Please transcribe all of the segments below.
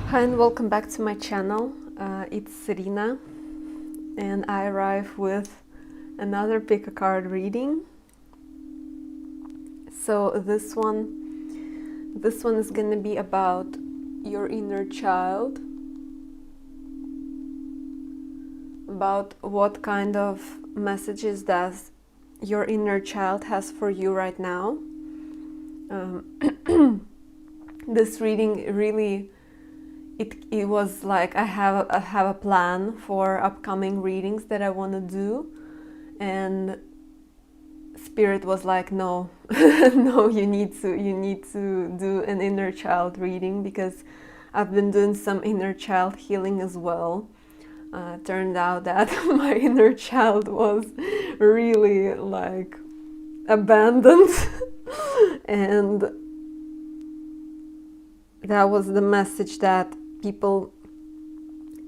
Hi and welcome back to my channel. It's Rina and I arrive with another pick a card reading. So this one is going to be about your inner child, about what kind of messages does your inner child has for you right now. This reading really it was like I have a plan for upcoming readings that I want to do, and Spirit was like, no, no, you need to do an inner child reading, because I've been doing some inner child healing as well. Turned out that my inner child was really like abandoned and that was the message that people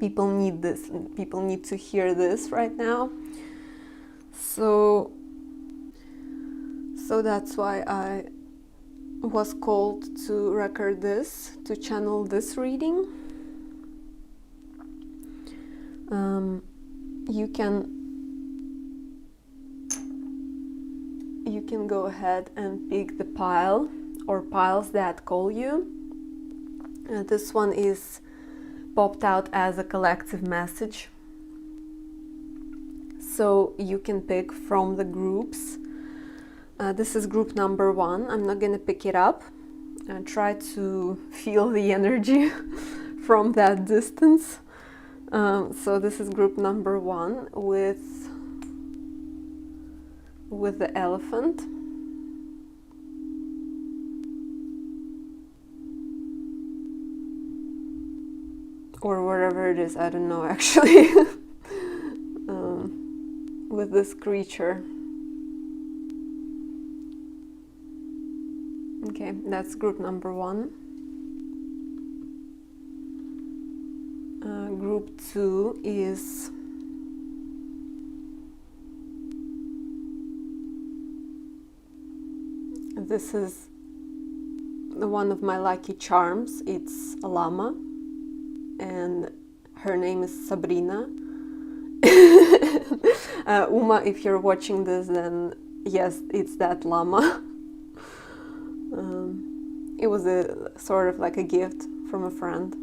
need this, people need to hear this right now. So that's why I was called to record this, to channel this reading. You can go ahead and pick the pile or piles that call you. This one is popped out as a collective message, so you can pick from the groups. This is group number 1. I'm not going to pick it up and try to feel the energy from that distance. So this is group number 1 with the elephant. Or wherever it is, I don't know actually. With this creature. Okay, that's group number 1. Group 2 is this is one of my lucky charms. It's a llama, and her name is Sabrina. Uma, if you're watching this, then yes, it's that llama. It was a sort of like a gift from a friend.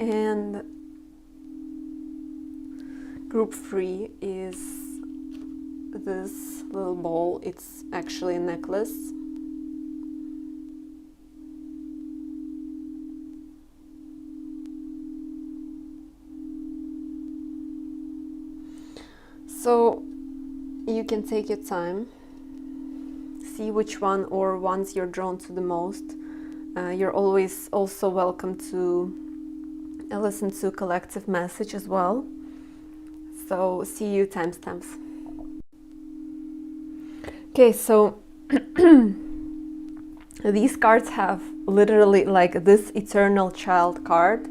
And group 3 is this little ball. It's actually a necklace. So you can take your time, see which one or ones you're drawn to the most. You're always also welcome to listen to collective message as well. So see you timestamps. Okay, so these cards have literally, like, this eternal child card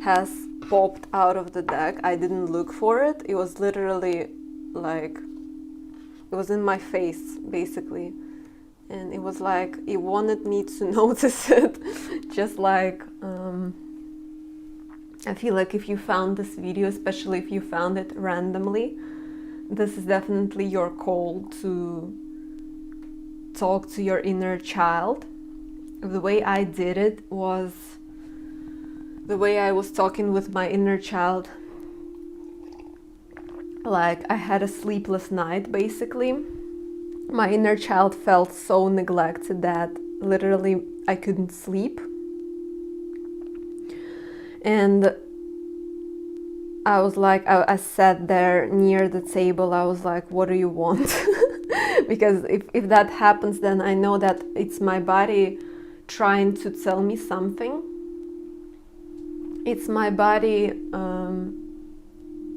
has popped out of the deck. I didn't look for it. It was literally like, it was in my face basically, and it was like it wanted me to notice it. Just like I feel like if you found this video, especially if you found it randomly, this is definitely your call to talk to your inner child. The way I did it was the way I was talking with my inner child. Like, I had a sleepless night basically. My inner child felt so neglected that literally I couldn't sleep. And I was like, I sat there near the table. I was like, what do you want? Because if that happens, then I know that it's my body trying to tell me something. It's my body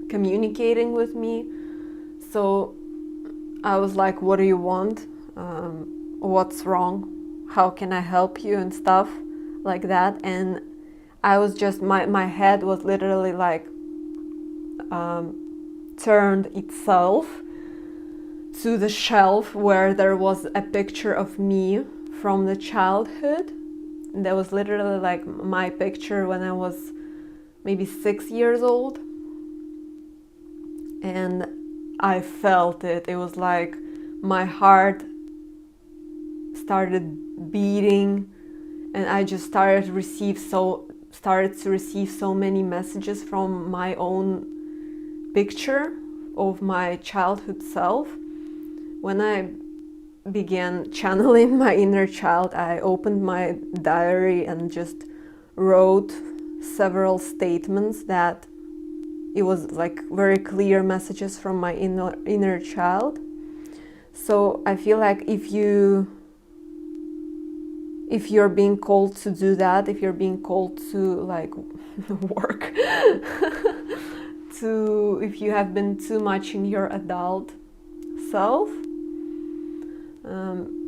communicating with me. So I was like, what do you want? What's wrong? How can I help you? And stuff like that. And I was just, my head was literally like turned itself to the shelf where there was a picture of me from the childhood. That was literally like my picture when I was maybe 6 years old. And I felt it. It was like my heart started beating, and I just started to receive so many messages from my own picture of my childhood self. When I began channeling my inner child, I opened my diary and just wrote several statements that it was like very clear messages from my inner child. So I feel like if you're being called to do that, if you're being called to like work, if you have been too much in your adult self,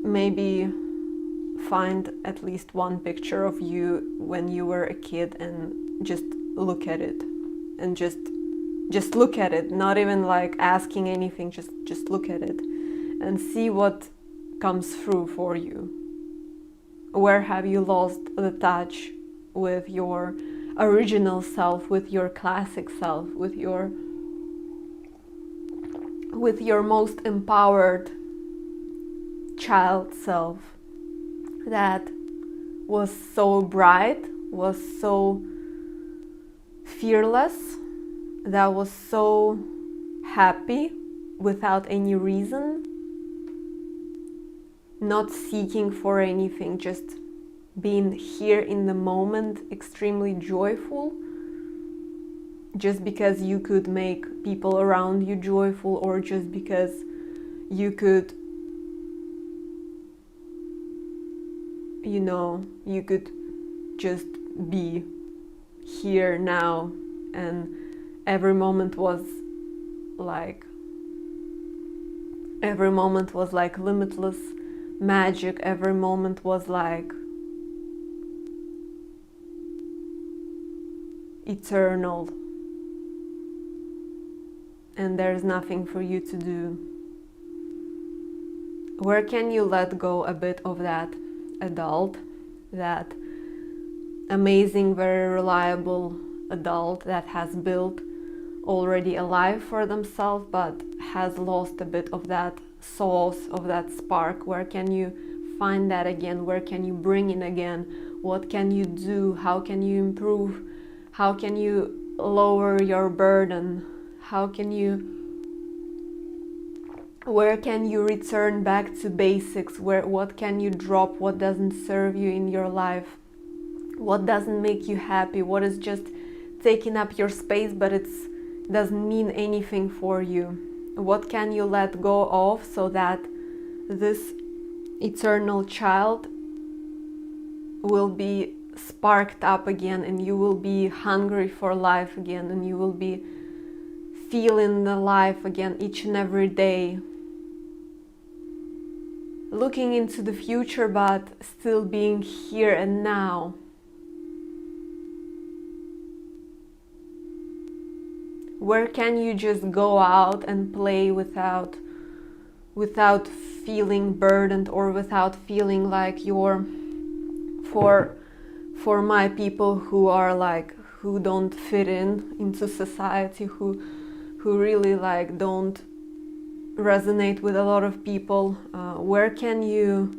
maybe find at least one picture of you when you were a kid and just look at it, and just look at it, not even like asking anything, just look at it and see what comes through for you. Where have you lost the touch with your original self, with your classic self, with your most empowered child self that was so bright, was so fearless, that was so happy without any reason, not seeking for anything, just being here in the moment, extremely joyful, just because you could make people around you joyful, or just because you could, you could just be here now, and every moment was like limitless magic. Every moment was like eternal, and there's nothing for you to do. Where can you let go a bit of that adult, that amazing, very reliable adult that has built already a life for themselves, but has lost a bit of that sauce, of that spark? Where can you find that again? Where can you bring in again? What can you do? How can you improve? How can you lower your burden? Where can you return back to basics? What can you drop? What doesn't serve you in your life? What doesn't make you happy? What is just taking up your space, but it doesn't mean anything for you? What can you let go of so that this eternal child will be sparked up again, and you will be hungry for life again, and you will be feeling the life again each and every day, looking into the future but still being here and now. Where can you just go out and play without feeling burdened, or without feeling like you're for my people who are like, who don't fit into society, who really like don't resonate with a lot of people? Where can you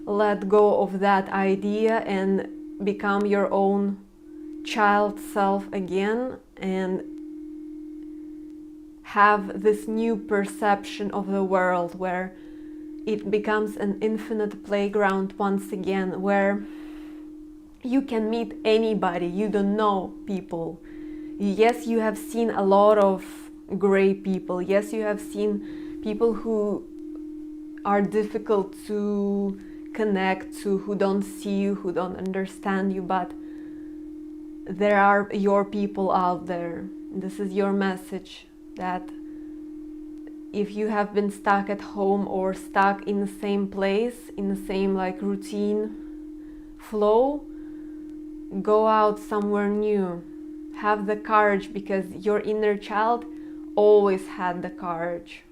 let go of that idea and become your own child self again, and have this new perception of the world, where it becomes an infinite playground once again, where you can meet anybody. You don't know people. Yes, you have seen a lot of gray people. Yes, you have seen people who are difficult to connect to, who don't see you, who don't understand you, but there are your people out there. This is your message, that if you have been stuck at home or stuck in the same place, in the same like routine flow, go out somewhere new. Have the courage, because your inner child always had the courage.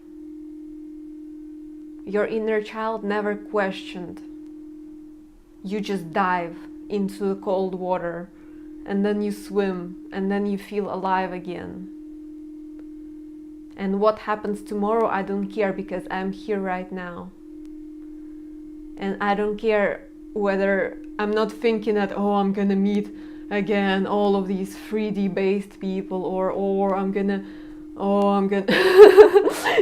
Your inner child never questioned. You just dive into the cold water, and then you swim, and then you feel alive again. And what happens tomorrow, I don't care, because I'm here right now. And I don't care whether I'm not thinking that, oh, I'm gonna meet again all of these 3D based people, or I'm gonna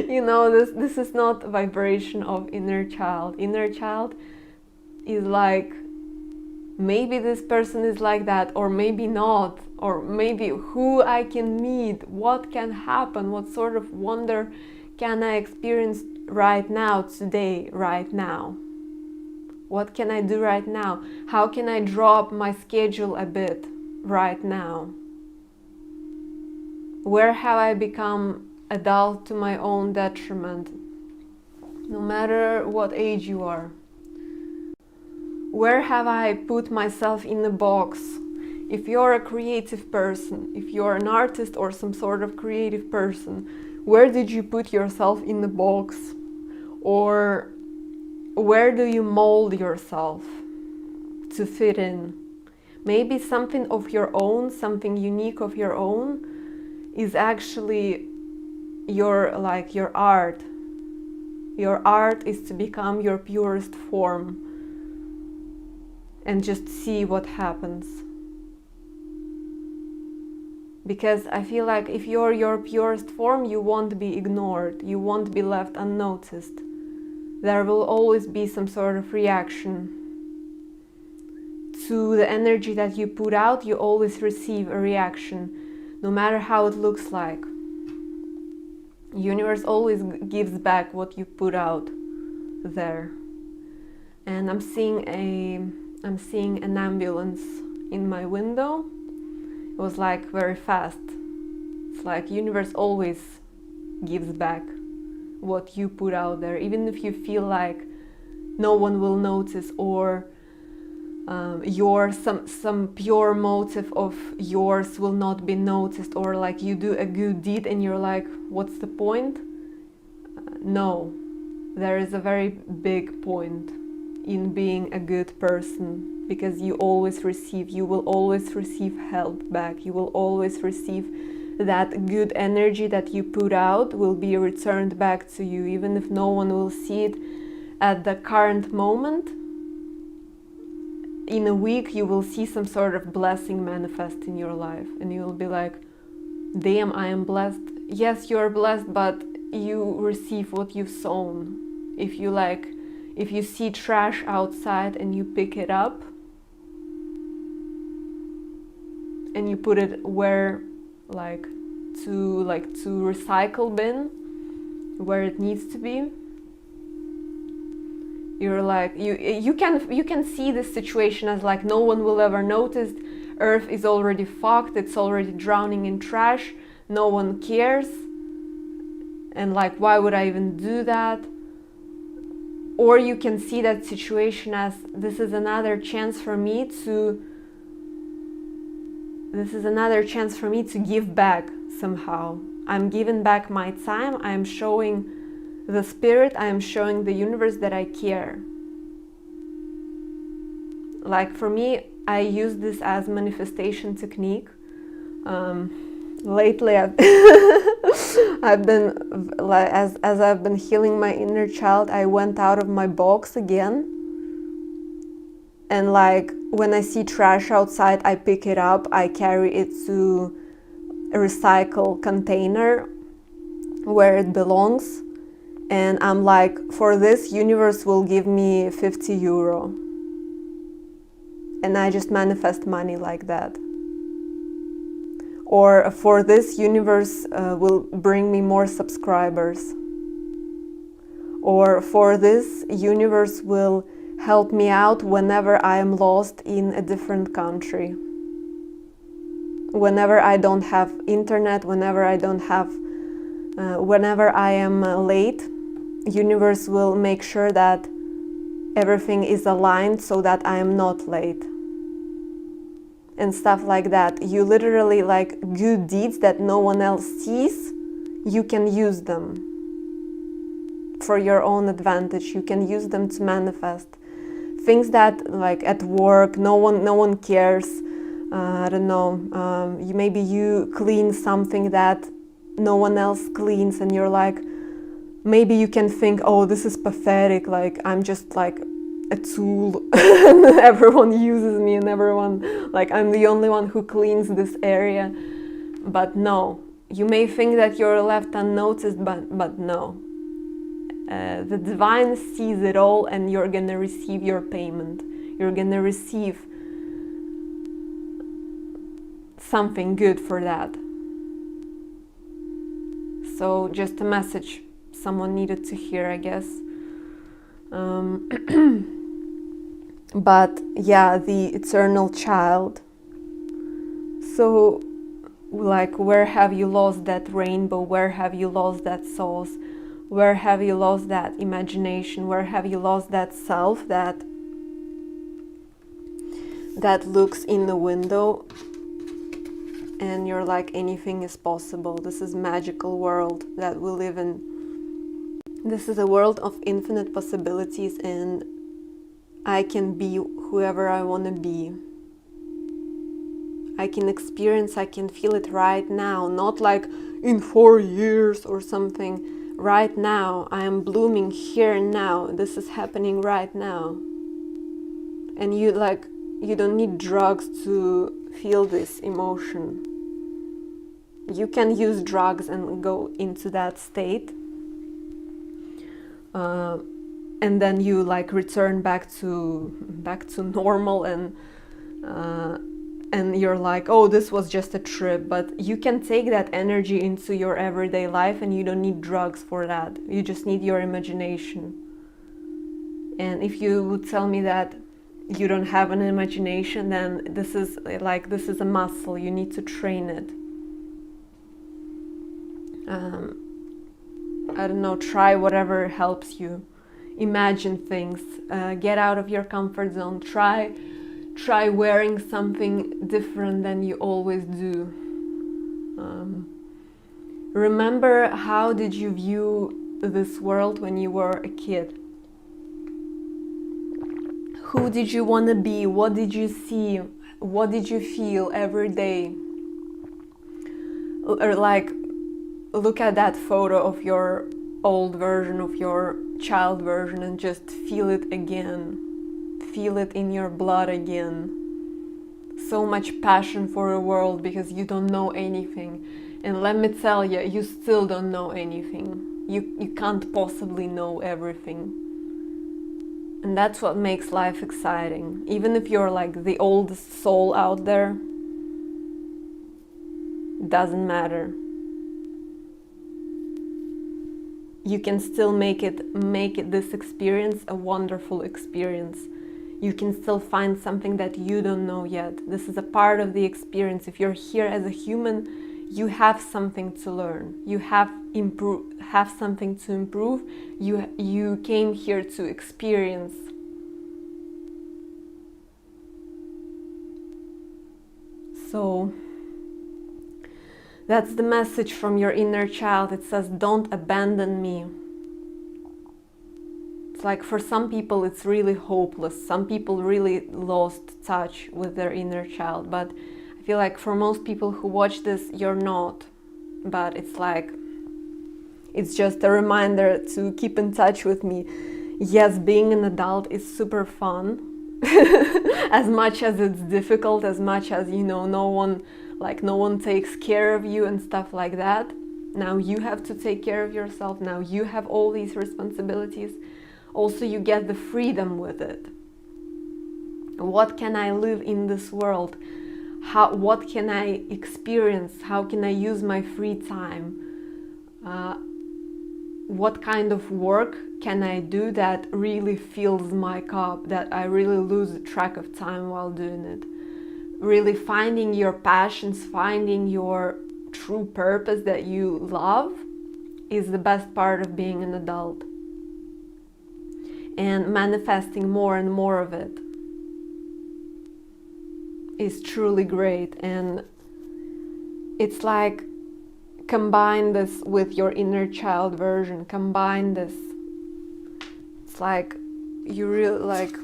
you know, this is not vibration of inner child. Inner child is like, maybe this person is like that, or maybe not, or maybe who I can meet, what can happen, what sort of wonder can I experience right now, today, right now. What can I do right now? How can I drop my schedule a bit right now? Where have I become adult to my own detriment? No matter what age you are. Where have I put myself in a box? If you're a creative person, if you're an artist or some sort of creative person, where did you put yourself in the box? Or where do you mold yourself to fit in? Maybe something of your own, something unique of your own, is actually your art. Your art is to become your purest form and just see what happens. Because I feel like if you're your purest form, you won't be ignored, you won't be left unnoticed. There will always be some sort of reaction to the energy that you put out. You always receive a reaction, no matter how it looks like. Universe always gives back what you put out there. And I'm seeing an ambulance in my window. It was like very fast. It's like universe always gives back what you put out there, even if you feel like no one will notice, or some pure motive of yours will not be noticed, or like you do a good deed and you're like, what's the point? No, there is a very big point in being a good person, because you will always receive help back. You will always receive that good energy that you put out will be returned back to you, even if no one will see it at the current moment. In a week you will see some sort of blessing manifest in your life, and you will be like, damn, I am blessed. Yes, you are blessed, but you receive what you've sown. If you see trash outside and you pick it up and you put it where, to recycle bin, where it needs to be, you're like, you can see this situation as like, no one will ever notice. Earth is already fucked, it's already drowning in trash, no one cares, and like, why would I even do that? Or you can see that situation as, this is another chance for me to give back somehow. I'm giving back my time, I'm showing the spirit, I am showing the universe that I care. Like for me, I use this as manifestation technique. Lately I've been as I've been healing my inner child, I went out of my box again, and like when I see trash outside, I pick it up, I carry it to a recycle container where it belongs, and I'm like, for this, universe will give me 50 euro, and I just manifest money like that. Or for this, universe will bring me more subscribers. Or for this, universe will help me out whenever I am lost in a different country. Whenever I don't have internet, whenever I am late, universe will make sure that everything is aligned so that I am not late. And stuff like that. You literally, like, good deeds that no one else sees, you can use them for your own advantage. You can use them to manifest things that, like at work, no one cares. I don't know, maybe you clean something that no one else cleans, and you're like, maybe you can think, oh, this is pathetic, like I'm just like a tool and everyone uses me, and everyone, like I'm the only one who cleans this area. But no, you may think that you're left unnoticed, but no. The divine sees it all, and you're gonna receive your payment. You're gonna receive something good for that. So just a message someone needed to hear, I guess. But yeah, the eternal child. So, like, where have you lost that rainbow? Where have you lost that source? Where have you lost that imagination? Where have you lost that self that looks in the window and you're like, anything is possible. This is a magical world that we live in. This is a world of infinite possibilities, and I can be whoever I want to be. I can experience, I can feel it right now, not like in 4 years or something. Right now, I am blooming here and now. This is happening right now. And you don't need drugs to feel this emotion. You can use drugs and go into that state. And then you like return back to normal, and you're like, oh, this was just a trip. But you can take that energy into your everyday life, and you don't need drugs for that. You just need your imagination. And if you would tell me that you don't have an imagination, then this is a muscle. You need to train it. I don't know, try whatever helps you. Imagine things, get out of your comfort zone, try wearing something different than you always do. Remember, how did you view this world when you were a kid? Who did you want to be? What did you see? What did you feel every day? Or like, look at that photo of your old version, of your child version, and just feel it again. Feel it in your blood again. So much passion for a world because you don't know anything. And let me tell you, you still don't know anything. You can't possibly know everything. And that's what makes life exciting. Even if you're like the oldest soul out there, doesn't matter. You can still make it this experience a wonderful experience. You can still find something that you don't know yet. This is a part of the experience. If you're here as a human, you have something to learn. You have something to improve. You came here to experience. So that's the message from your inner child. It says, don't abandon me. It's like, for some people it's really hopeless. Some people really lost touch with their inner child. But I feel like for most people who watch this, you're not. But it's like, it's just a reminder to keep in touch with me. Yes, being an adult is super fun. As much as it's difficult, as much as, no one takes care of you and stuff like that. Now you have to take care of yourself. Now you have all these responsibilities. Also, you get the freedom with it. What can I live in this world? What can I experience? How can I use my free time? What kind of work can I do that really fills my cup, that I really lose track of time while doing it? Really finding your passions, finding your true purpose that you love is the best part of being an adult. And manifesting more and more of it is truly great. And it's like combine this with your inner child version. Combine this. It's like you really like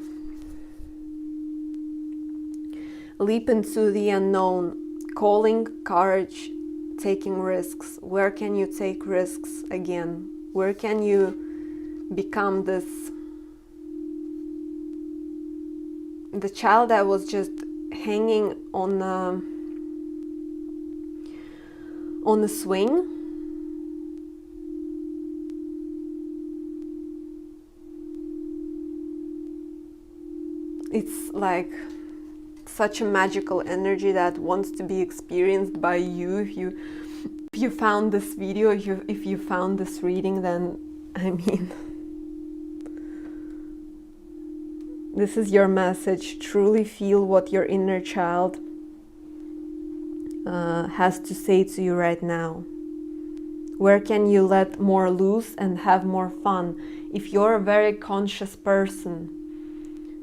leap into the unknown, calling courage, taking risks. Where can you take risks again? Where can you become this, the child that was just hanging on the swing? It's like such a magical energy that wants to be experienced by you. If you found this video, if you found this reading, then I mean, this is your message. Truly feel what your inner child has to say to you right now. Where can you let more loose and have more fun? If you're a very conscious person,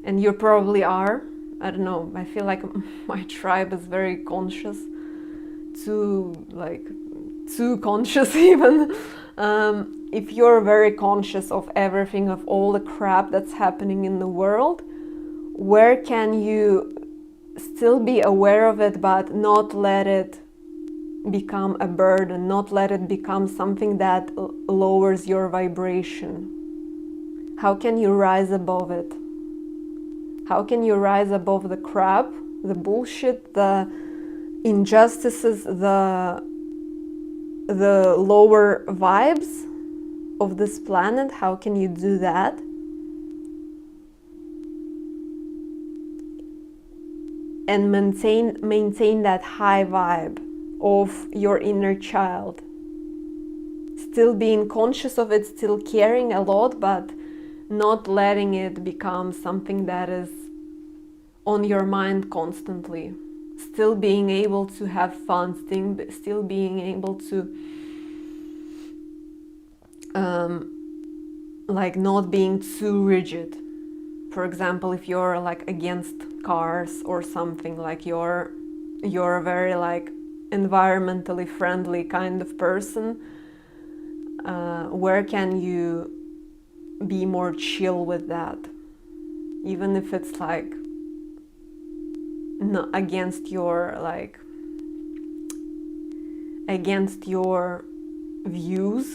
and you probably are, I don't know, I feel like my tribe is very conscious, too conscious even. If you're very conscious of everything, of all the crap that's happening in the world, where can you still be aware of it but not let it become a burden, not let it become something that lowers your vibration? How can you rise above it? How can you rise above the crap, the bullshit, the injustices, the lower vibes of this planet? How can you do that? And maintain that high vibe of your inner child. Still being conscious of it, still caring a lot, but not letting it become something that is on your mind constantly. Still being able to have fun, still being able to like not being too rigid. For example, if you're like against cars or something, like you're a very like environmentally friendly kind of person, where can you be more chill with that? Even if it's like not against your views,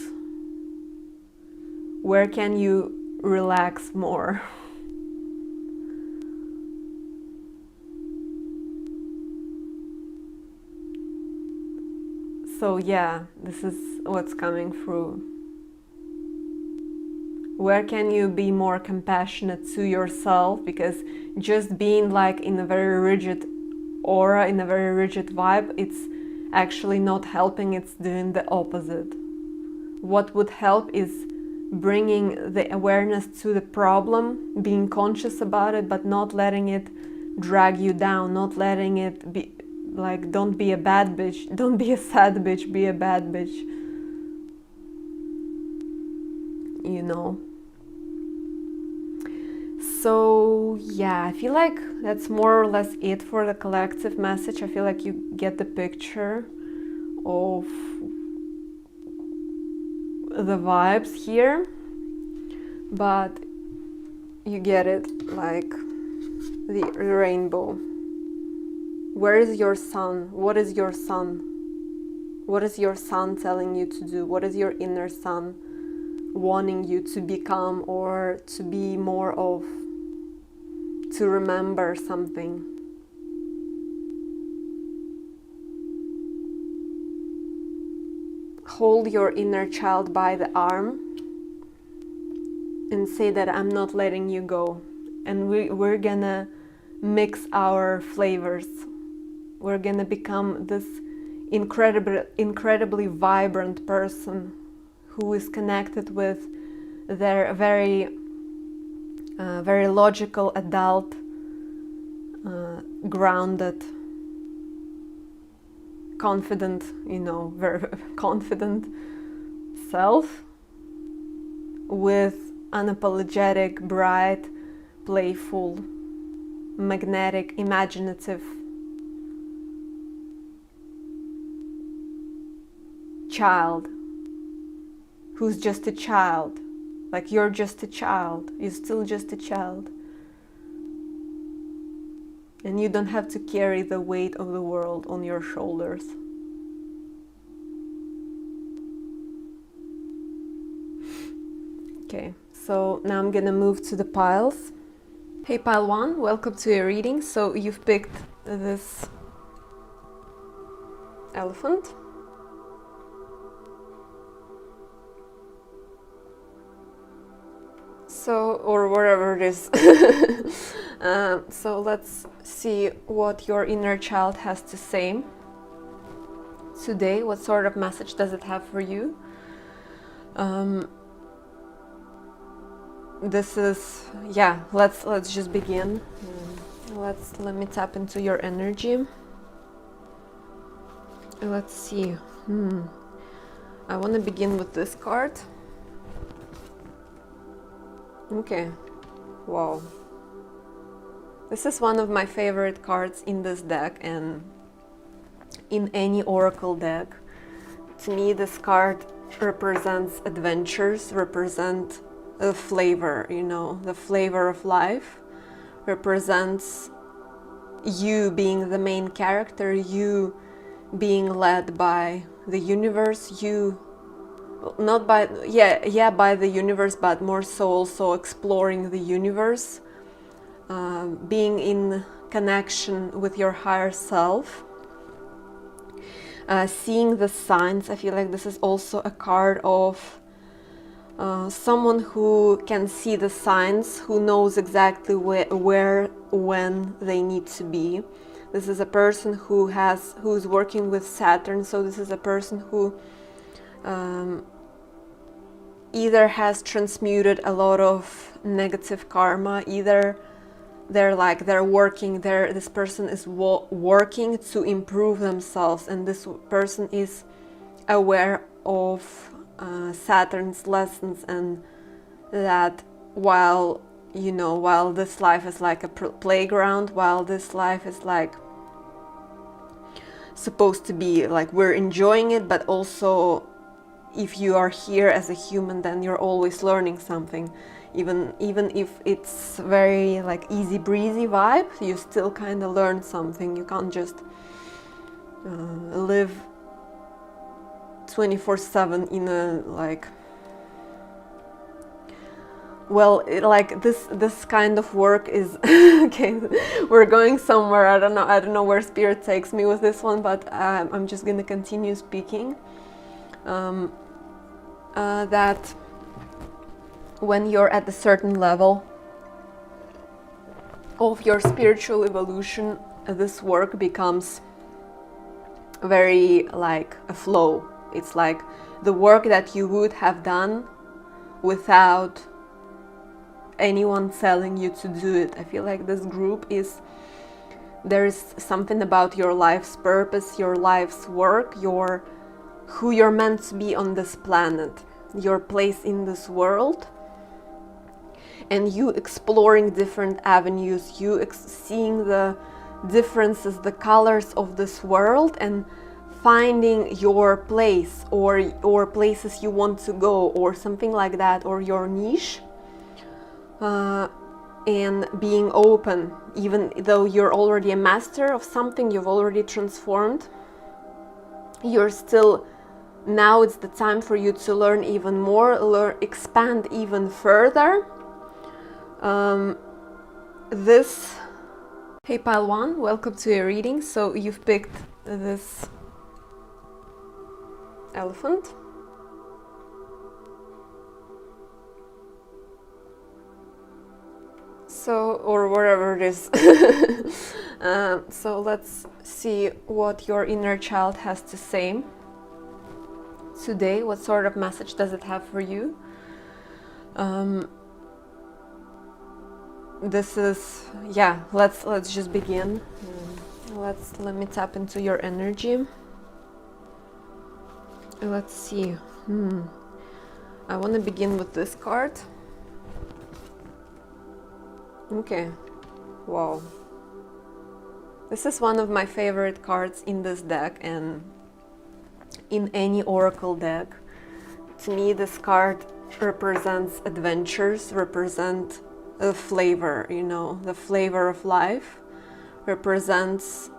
where can you relax more? So yeah, this is what's coming through. Where can you be more compassionate to yourself? Because just being like in a very rigid aura, in a very rigid vibe, it's actually not helping, it's doing the opposite. What would help is bringing the awareness to the problem, being conscious about it, but not letting it drag you down, not letting it be like, don't be a bad bitch, don't be a sad bitch, be a bad bitch. You know. So yeah, I feel like that's more or less it for the collective message. I feel like you get the picture of the vibes here, but you get it like the rainbow. Where is your sun? What is your sun? What is your sun telling you to do? What is your inner sun wanting you to become, or to be more of, to remember something? Hold your inner child by the arm and say that I'm not letting you go. And we're gonna mix our flavors. We're gonna become this incredibly vibrant person who is connected with their very logical, adult, grounded, confident, very confident self, with unapologetic, bright, playful, magnetic, imaginative child who's just a child. Like you're just a child. You're still just a child. And you don't have to carry the weight of the world on your shoulders. Okay, so now I'm gonna move to the piles. Hey pile 1, welcome to your reading. So you've picked this elephant. So, or wherever it is. So let's see what your inner child has to say today. What sort of message does it have for you? This is, yeah, let's just begin. Let me tap into your energy. Let's see. I want to begin with this card. Okay. Wow. This is one of my favorite cards in this deck and in any oracle deck. To me, this card represents adventures, represent the flavor, you know, the flavor of life, represents you being the main character, you being led by the universe, you not by by the universe, but more so also exploring the universe, being in connection with your higher self, seeing the signs. I feel like this is also a card of someone who can see the signs, who knows exactly where when they need to be. This is a person who's working with Saturn, so this is a person who either has transmuted a lot of negative karma, either this person is working to improve themselves, and this person is aware of Saturn's lessons, and that while this life is like a playground, while this life is like supposed to be like we're enjoying it, but also if you are here as a human, then you're always learning something. Even if it's very like easy breezy vibe, you still kind of learn something. You can't just live 24/7 in a like, well, this kind of work is okay. We're going somewhere. I don't know where spirit takes me with this one, but I'm just gonna continue speaking. That when you're at a certain level of your spiritual evolution, this work becomes very like a flow. It's like the work that you would have done without anyone telling you to do it. I feel like this group there's something about your life's purpose, your life's work, who you're meant to be on this planet, your place in this world, and you exploring different avenues, you seeing the differences, the colors of this world, and finding your place or places you want to go or something like that, or your niche, and being open. Even though you're already a master of something, you've already transformed, you're still, now it's the time for you to learn even more, expand even further. Hey pile 1, welcome to your reading. So you've picked this elephant. So, or wherever it is. So let's see what your inner child has to say today. What sort of message does it have for you? This is, yeah, let's just begin. Let me tap into your energy. Let's see. I want to begin with this card. Okay. Wow. This is one of my favorite cards in this deck and in any oracle deck. To me, this card represents adventures, represent the flavor, you know, the flavor of life, represents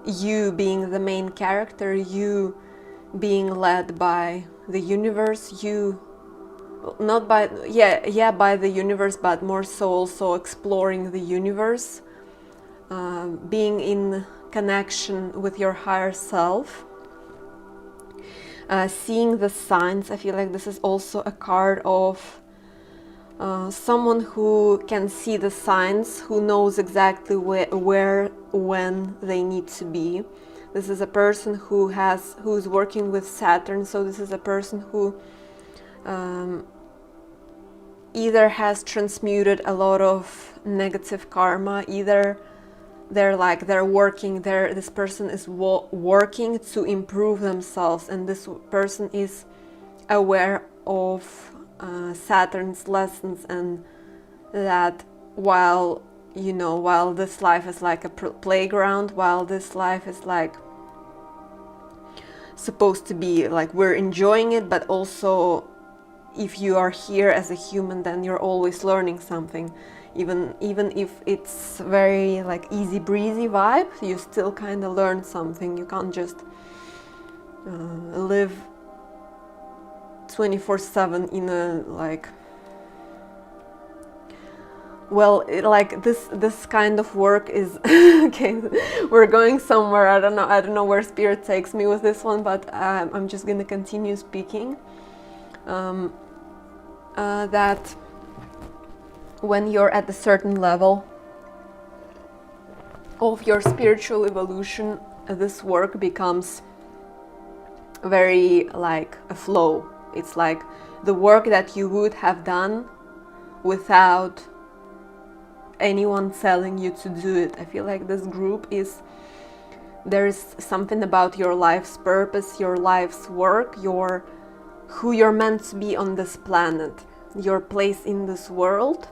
you being the main character, you being led by the universe, you not by by the universe, but more so also exploring the universe, being in connection with your higher self, seeing the signs. I feel like this is also a card of someone who can see the signs, who knows exactly where, when they need to be. This is a person who's working with Saturn, so this is a person who either has transmuted a lot of negative karma, either this person is working to improve themselves, and this person is aware of Saturn's lessons, and that while this life is like a playground, while this life is like supposed to be like we're enjoying it, but also if you are here as a human, then you're always learning something. Even if it's very like easy breezy vibe, you still kind of learn something. You can't just live 24/7 in a like, well, this kind of work is okay. We're going somewhere. I don't know where spirit takes me with this one, but I'm just gonna continue speaking. That when you're at a certain level of your spiritual evolution, this work becomes very like a flow. It's like the work that you would have done without anyone telling you to do it. I feel like this group there's something about your life's purpose, your life's work, who you're meant to be on this planet, your place in this world,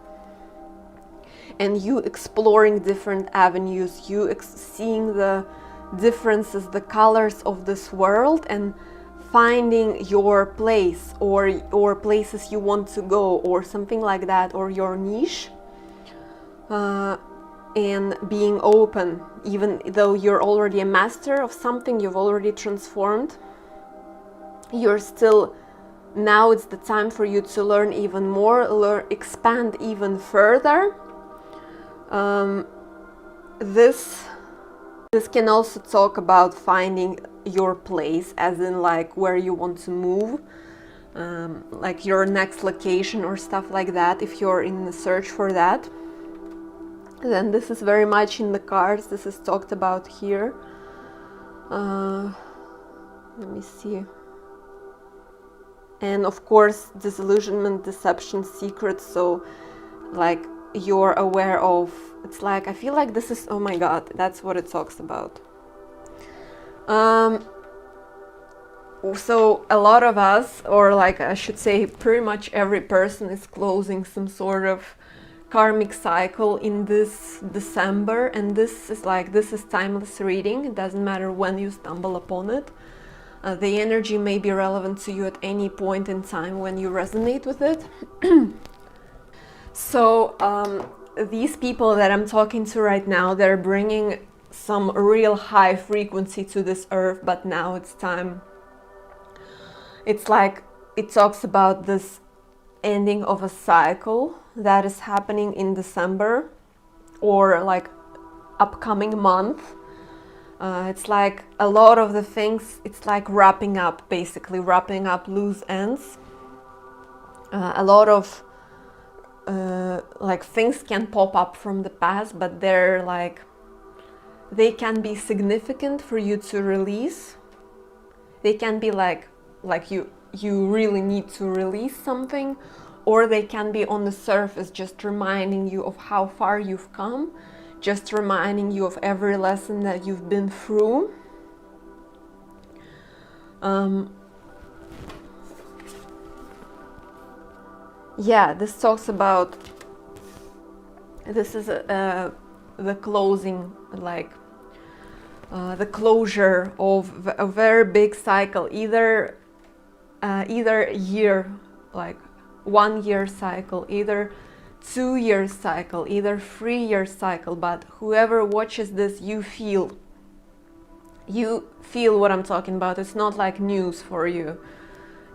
and you exploring different avenues, you seeing the differences, the colors of this world, and finding your place or places you want to go, or something like that, or your niche, and being open. Even though you're already a master of something, you've already transformed, you're still, now it's the time for you to learn even more, expand even further. This can also talk about finding your place, as in like where you want to move, like your next location or stuff like that. If you're in the search for that, then this is very much in the cards. This is talked about here. Let me see. And of course, disillusionment, deception, secrets. So like you're aware of, it's like, I feel like this is, oh my god, that's what it talks about. So a lot of us, or like I should say pretty much every person, is closing some sort of karmic cycle in this December, and this is timeless reading. It doesn't matter when you stumble upon it. The energy may be relevant to you at any point in time when you resonate with it. So these people that I'm talking to right now, they're bringing some real high frequency to this earth, but now it's time. It's like it talks about this ending of a cycle that is happening in December, or like upcoming month. It's like a lot of the things, it's like wrapping up, basically wrapping up loose ends. A lot of like things can pop up from the past, but they're like, they can be significant for you to release. They can be like you really need to release something, or they can be on the surface, just reminding you of how far you've come, just reminding you of every lesson that you've been through. Yeah, this talks about, this is the closing, like the closure of a very big cycle, either a year, like 1 year cycle, either 2 year cycle, either 3 year cycle. But whoever watches this, you feel what I'm talking about. It's not like news for you.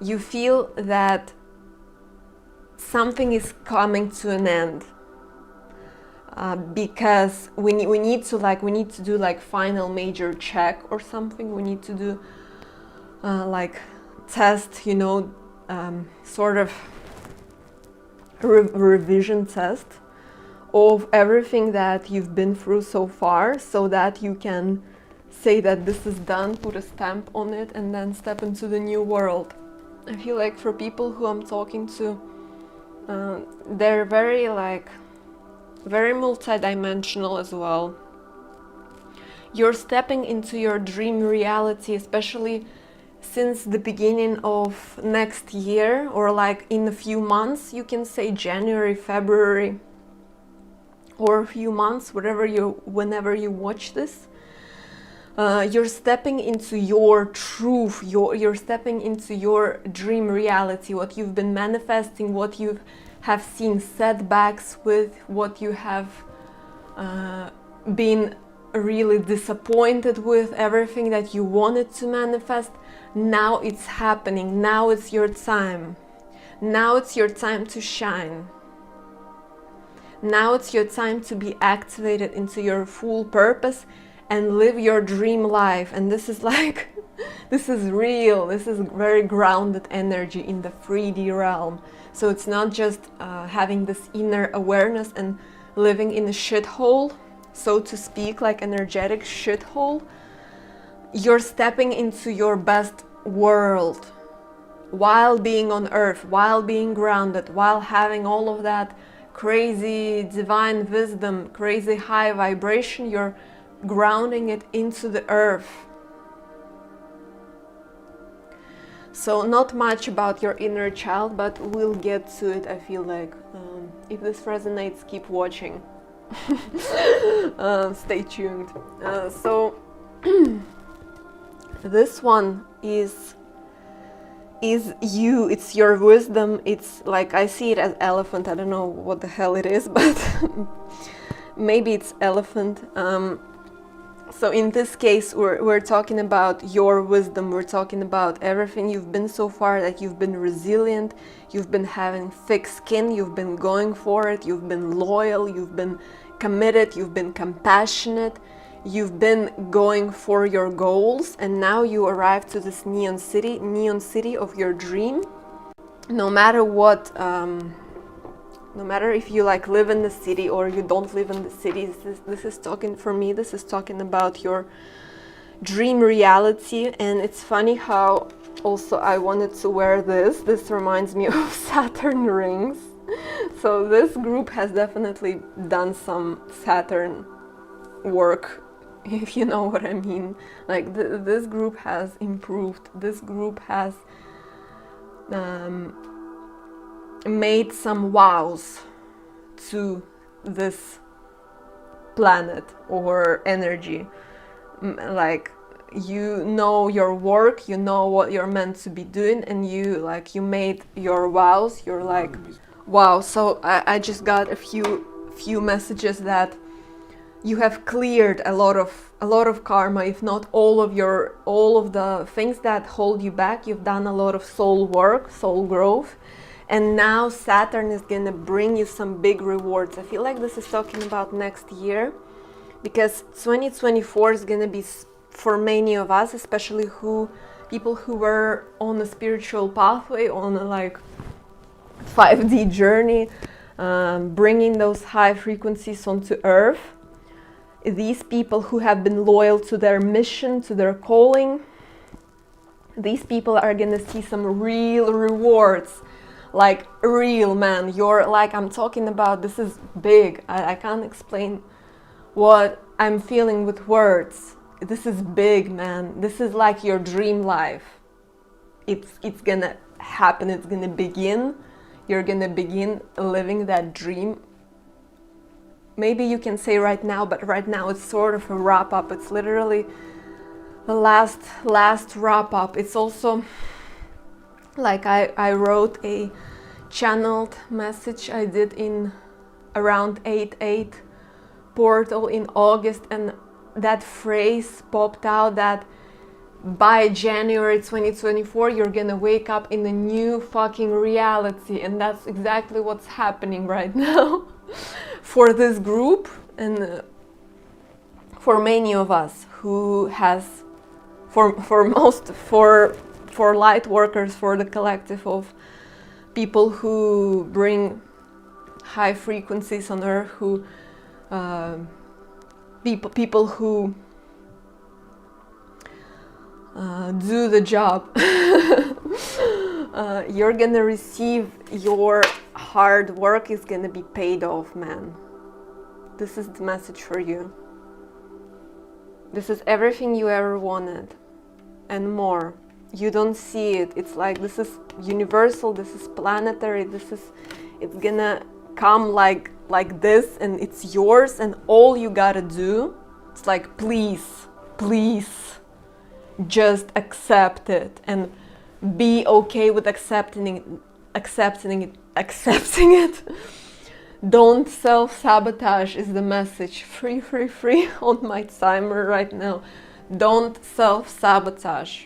You feel that something is coming to an end, because we need to do like final major check or something. We need to do like test, you know, sort of revision test of everything that you've been through so far, so that you can say that this is done, put a stamp on it, and then step into the new world. I feel like for people who I'm talking to, they're very multidimensional as well. You're stepping into your dream reality, especially since the beginning of next year, or like in a few months. You can say January, February, or a few months, whenever you watch this. You're stepping into your truth, you're stepping into your dream reality, what you've been manifesting, what you have seen setbacks with, what you have been really disappointed with, everything that you wanted to manifest. Now it's happening. Now it's your time. Now it's your time to shine. Now it's your time to be activated into your full purpose and live your dream life. And this is like, this is real. This is very grounded energy in the 3D realm. So it's not just having this inner awareness and living in a shithole, so to speak, like energetic shithole. You're stepping into your best world while being on earth, while being grounded, while having all of that crazy divine wisdom, crazy high vibration. You're grounding it into the earth. So not much about your inner child, but we'll get to it. I feel like if this resonates, keep watching. Stay tuned. So this one is you. It's your wisdom. It's like, I see it as elephant. I don't know what the hell it is, but maybe it's elephant. So in this case, we're talking about your wisdom. We're talking about everything you've been so far, that you've been resilient, you've been having thick skin, you've been going for it, you've been loyal, you've been committed, you've been compassionate, you've been going for your goals, and now you arrive to this neon city of your dream. No matter what, no matter if you like live in the city or you don't live in the city, this is talking, for me, this is talking about your dream reality. And it's funny how also I wanted to wear this. This reminds me of Saturn rings. So this group has definitely done some Saturn work, if you know what I mean. Like this group has improved. This group has made some wows to this planet or energy. Like, you know your work, you know what you're meant to be doing, and you made your wows. You're like, wow. So I just got a few messages that you have cleared a lot of karma, if not all of the things that hold you back. You've done a lot of soul work, soul growth. And now Saturn is going to bring you some big rewards. I feel like this is talking about next year, because 2024 is going to be, for many of us, especially people who were on a spiritual pathway, on a like 5D journey, bringing those high frequencies onto Earth. These people who have been loyal to their mission, to their calling, these people are going to see some real rewards. Like real, man. You're like, I'm talking about, this is big. I can't explain what I'm feeling with words. This is big, man. This is like your dream life. It's gonna happen. It's gonna begin. You're gonna begin living that dream maybe you can say right now, but right now it's sort of a wrap up. It's literally the last wrap up. It's also like I wrote a channeled message I did in around 8/8 portal in August, and that phrase popped out that by January 2024 you're gonna wake up in a new fucking reality, and that's exactly what's happening right now for this group and for many of us who has for light workers, for the collective of people who bring high frequencies on earth, who people who do the job. You're gonna receive, your hard work is gonna be paid off, man. This is the message for you. This is everything you ever wanted and more. You don't see it. It's like, this is universal, this is planetary, it's gonna come like this, and it's yours, and all you gotta do, it's like, please just accept it and be okay with accepting it. Don't self-sabotage is the message. Free on my timer right now. Don't self-sabotage.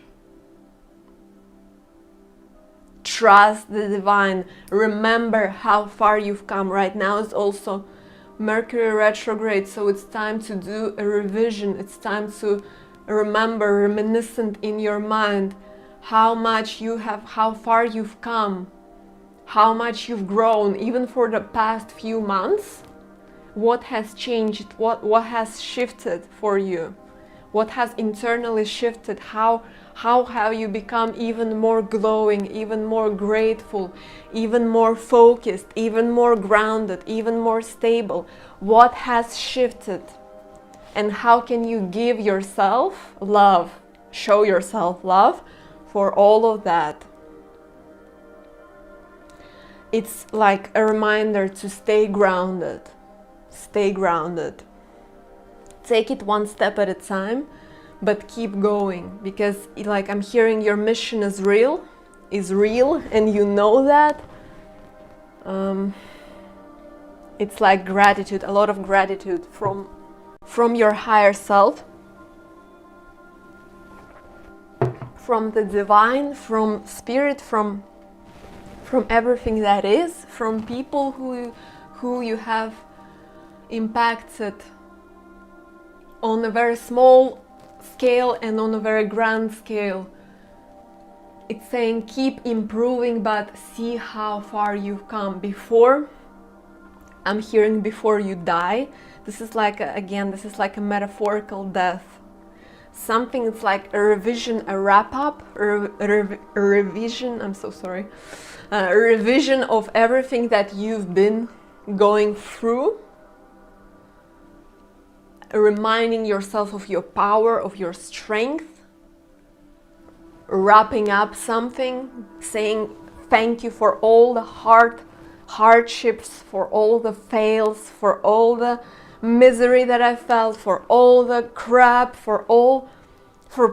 Trust the divine. Remember how far you've come. Right now is also Mercury retrograde, so it's time to do a revision. It's time to remember, reminiscent in your mind how far you've come, how much you've grown, even for the past few months. What has changed? What has shifted for you? What has internally shifted? How have you become even more glowing, even more grateful, even more focused, even more grounded, even more stable? What has shifted? And how can you give yourself love, show yourself love for all of that? It's like a reminder to stay grounded. Stay grounded. Take it one step at a time, but keep going, because like I'm hearing your mission is real, and you know that. It's like gratitude, a lot of gratitude from your higher self, from the divine, from spirit, from everything that is, from people who you have impacted on a very small scale and on a very grand scale. It's saying keep improving, but see how far you've come. I'm hearing before you die. This is like a metaphorical death. Something, it's like a revision, a wrap up, a revision, I'm so sorry. A revision of everything that you've been going through. Reminding yourself of your power, of your strength. Wrapping up something, saying thank you for all the hardships, for all the fails, for all the misery that I felt, for all the crap, for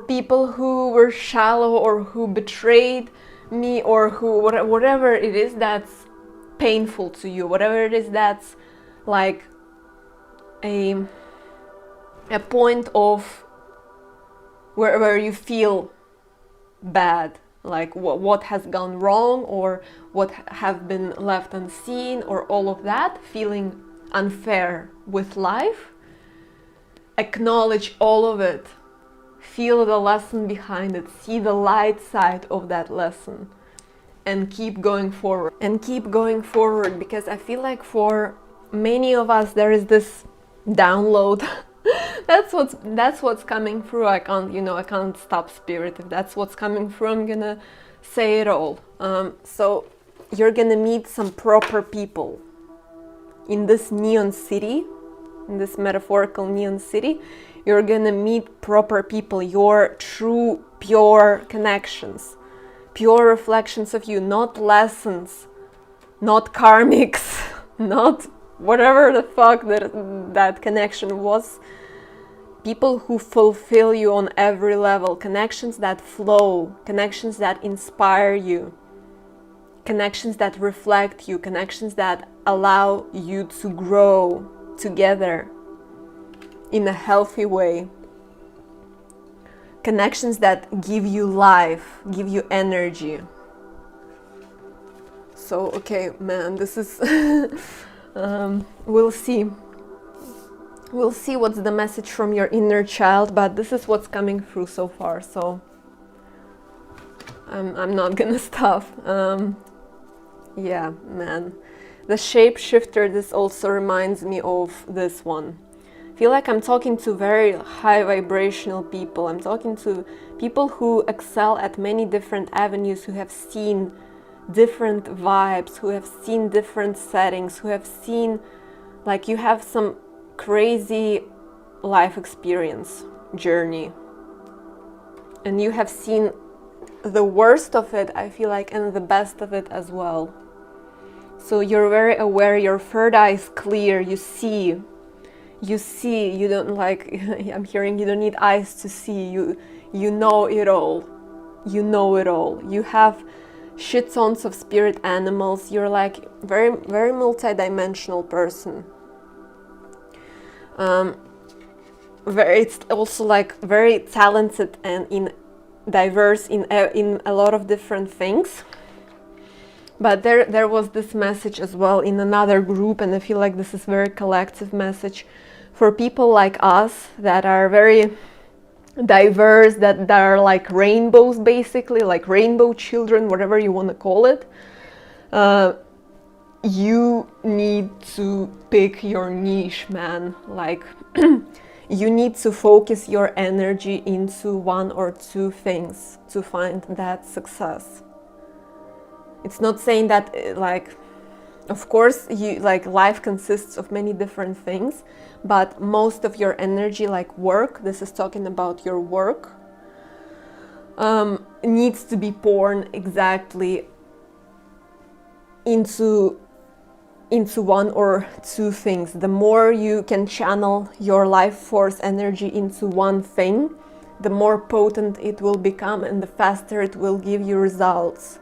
people who were shallow or who betrayed me, or who whatever it is that's painful to you, whatever it is that's like a point of where you feel bad, like what has gone wrong, or what have been left unseen, or all of that, feeling unfair with life. Acknowledge all of it. Feel the lesson behind it. See the light side of that lesson. And keep going forward. Because I feel like for many of us there is this download. That's what's coming through. I can't stop spirit. If that's what's coming through, I'm gonna say it all. So you're gonna meet some proper people in this neon city, in this metaphorical neon city. You're gonna meet proper people, your true, pure connections, pure reflections of you, not lessons, not karmics, not whatever the fuck that connection was. People who fulfill you on every level, connections that flow, connections that inspire you, connections that reflect you, connections that allow you to grow together in a healthy way, connections that give you life, give you energy. So, okay, man, this is we'll see what's the message from your inner child, but this is what's coming through so far, so I'm not gonna stop. Yeah, man, the shapeshifter, this also reminds me of this one. I feel like I'm talking to very high vibrational people. I'm talking to people who excel at many different avenues, who have seen different vibes, who have seen different settings, who have seen, like, you have some crazy life experience journey, and you have seen the worst of it, I feel like, and the best of it as well. So you're very aware, your third eye is clear, you see, you don't, like, I'm hearing, you don't need eyes to see, you know it all, you have shit tons of spirit animals, you're like very, very multi-dimensional person. It's also like very talented and diverse in a lot of different things. But there was this message as well in another group, and I feel like this is very collective message for people like us that are very diverse, that are like rainbows, basically, like rainbow children, whatever you want to call it. You need to pick your niche, man. Like, you need to focus your energy into one or two things to find that success. It's not saying that, like, of course, life consists of many different things, but most of your energy, like work, this is talking about your work, needs to be poured exactly into one or two things. The more you can channel your life force energy into one thing, the more potent it will become and the faster it will give you results.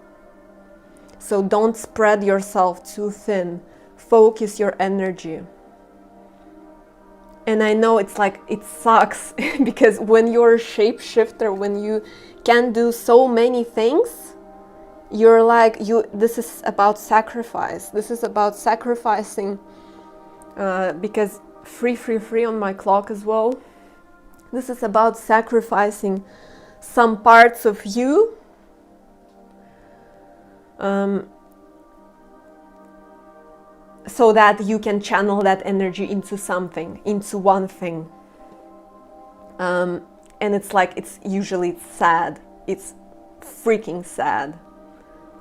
So don't spread yourself too thin. Focus your energy. And I know it's like, it sucks because when you're a shapeshifter, when you can do so many things, you're like, this is about sacrifice. This is about sacrificing, because free on my clock as well. This is about sacrificing some parts of you, so that you can channel that energy into something, into one thing. And it's like, it's usually sad. It's freaking sad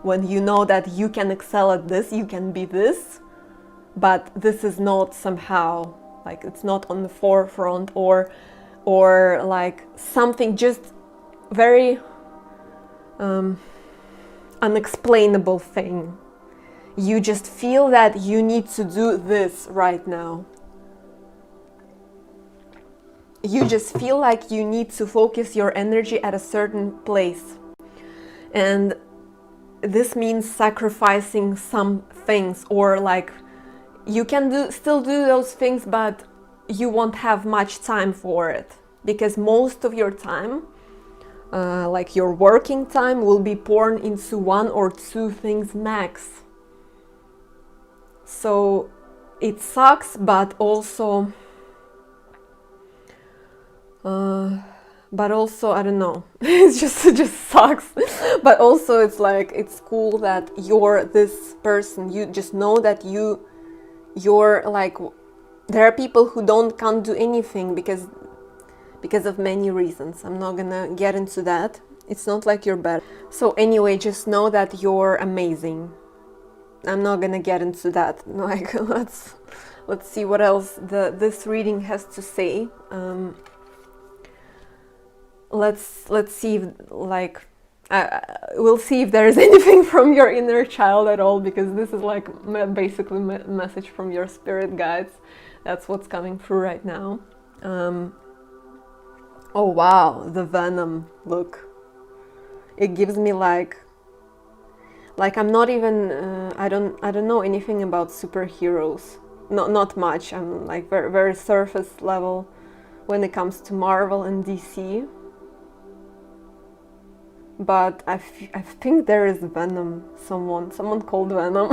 when you know that you can excel at this, you can be this, but this is not somehow, like, it's not on the forefront, or like something just very unexplainable thing. You just feel that you need to do this right now. You just feel like you need to focus your energy at a certain place. And this means sacrificing some things, or like you can still do those things, but you won't have much time for it, because most of your time, like your working time, will be poured into one or two things max. So it sucks, but also I don't know, it just sucks. But also it's like, it's cool that you're this person. You just know that you're like, there are people who can't do anything because of many reasons. I'm not gonna get into that. It's not like you're bad. So anyway, just know that you're amazing. I'm not gonna get into that. Like, let's see what else this reading has to say. Let's see if, like, we'll see if there is anything from your inner child at all, because this is like basically a message from your spirit guides. That's what's coming through right now. Oh wow, the venom look. It gives me like I'm not even I don't know anything about superheroes. Not much. I'm like very surface level when it comes to Marvel and DC. But I think there is Venom. Someone called Venom.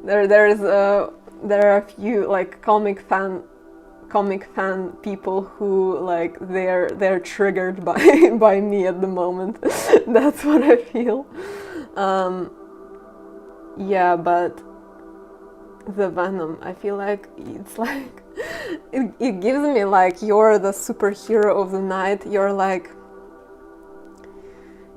There are a few like comic fan people who like they're triggered by by me at the moment. That's what I feel. Yeah, but the Venom, I feel like it's like it gives me like you're the superhero of the night. You're like,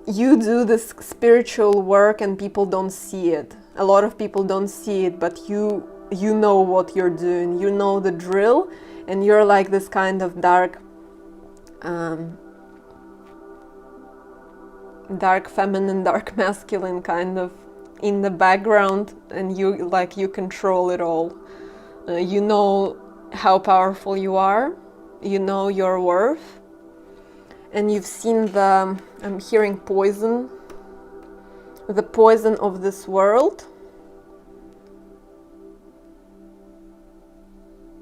you do this spiritual work and people don't see it. A lot of people don't see it, but you know what you're doing. You know the drill, and you're like this kind of dark feminine, dark masculine kind of in the background, and you control it all. You know how powerful you are. You know your worth. And you've seen I'm hearing poison, the poison of this world.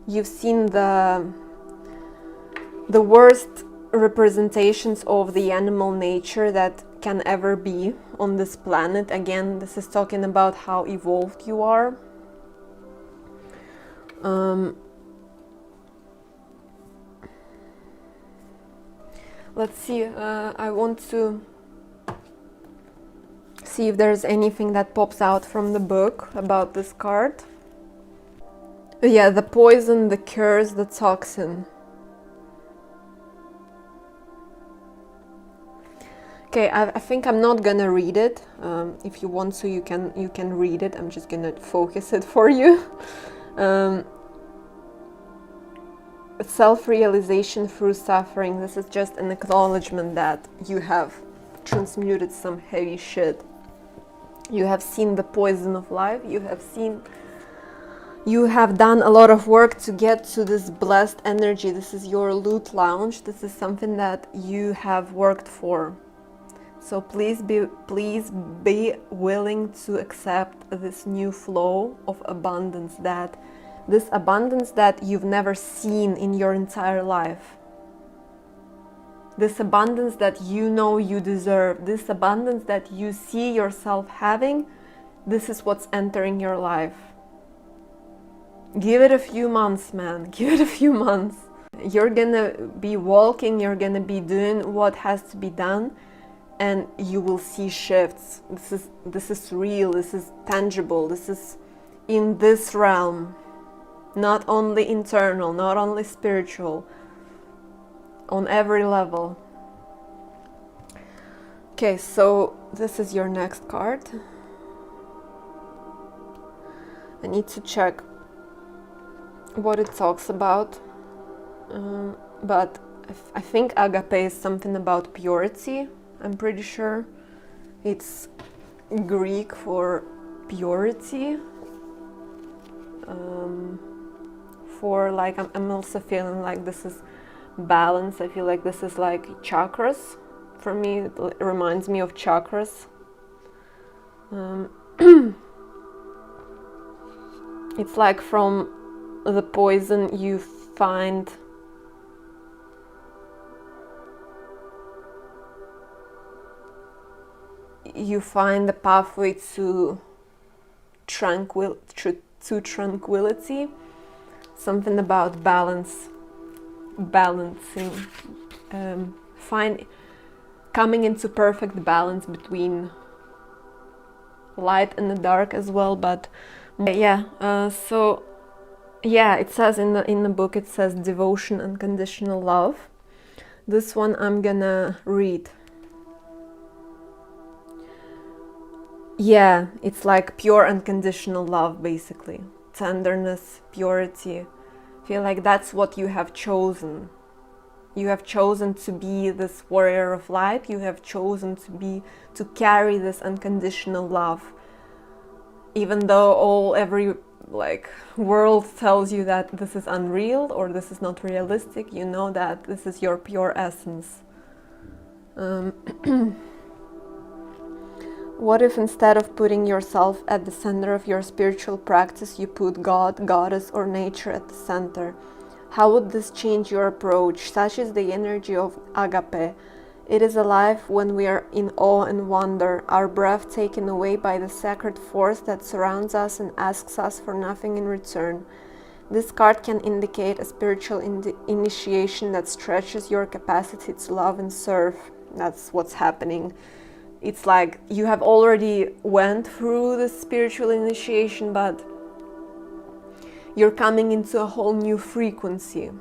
You've seen the worst representations of the animal nature that can ever be on this planet. Again, this is talking about how evolved you are. Let's see, I want to see if there's anything that pops out from the book about this card. Yeah, the poison, the curse, the toxin. Okay, I think I'm not gonna read it. If you want to, you can read it. I'm just gonna focus it for you. Self-realization through suffering. This is just an acknowledgement that you have transmuted some heavy shit. You have seen the poison of life. You have done a lot of work to get to this blessed energy. This is your loot lounge. This is something that you have worked for. So please be willing to accept this new flow of abundance, this abundance that you've never seen in your entire life. This abundance that you know you deserve. This abundance that you see yourself having. This is what's entering your life. Give it a few months, man. Give it a few months. You're gonna be walking, you're gonna be doing what has to be done, and you will see shifts. This is real, this is tangible, this is in this realm. Not only internal, not only spiritual, on every level. Okay, so this is your next card. I need to check what it talks about, but I think agape is something about purity. I'm pretty sure it's Greek for purity. For like, I'm also feeling like this is balance. I feel like this is like chakras. For me, it reminds me of chakras. It's like from the poison you find the pathway to tranquility. Something about balancing, coming into perfect balance between light and the dark as well. But yeah, so yeah, it says in the book, it says devotion, unconditional love. This one I'm gonna read. Yeah, it's like pure unconditional love, basically. Tenderness, purity. I feel like that's what you have chosen. You have chosen to be this warrior of light. You have chosen to carry this unconditional love. Even though every world tells you that this is unreal or this is not realistic, you know that this is your pure essence. What if instead of putting yourself at the center of your spiritual practice, you put God, Goddess, or nature at the center? How would this change your approach? Such is the energy of agape. It is alive when we are in awe and wonder, our breath taken away by the sacred force that surrounds us and asks us for nothing in return. This card can indicate a spiritual initiation that stretches your capacity to love and serve. That's what's happening. It's like you have already went through the spiritual initiation, but you're coming into a whole new frequency.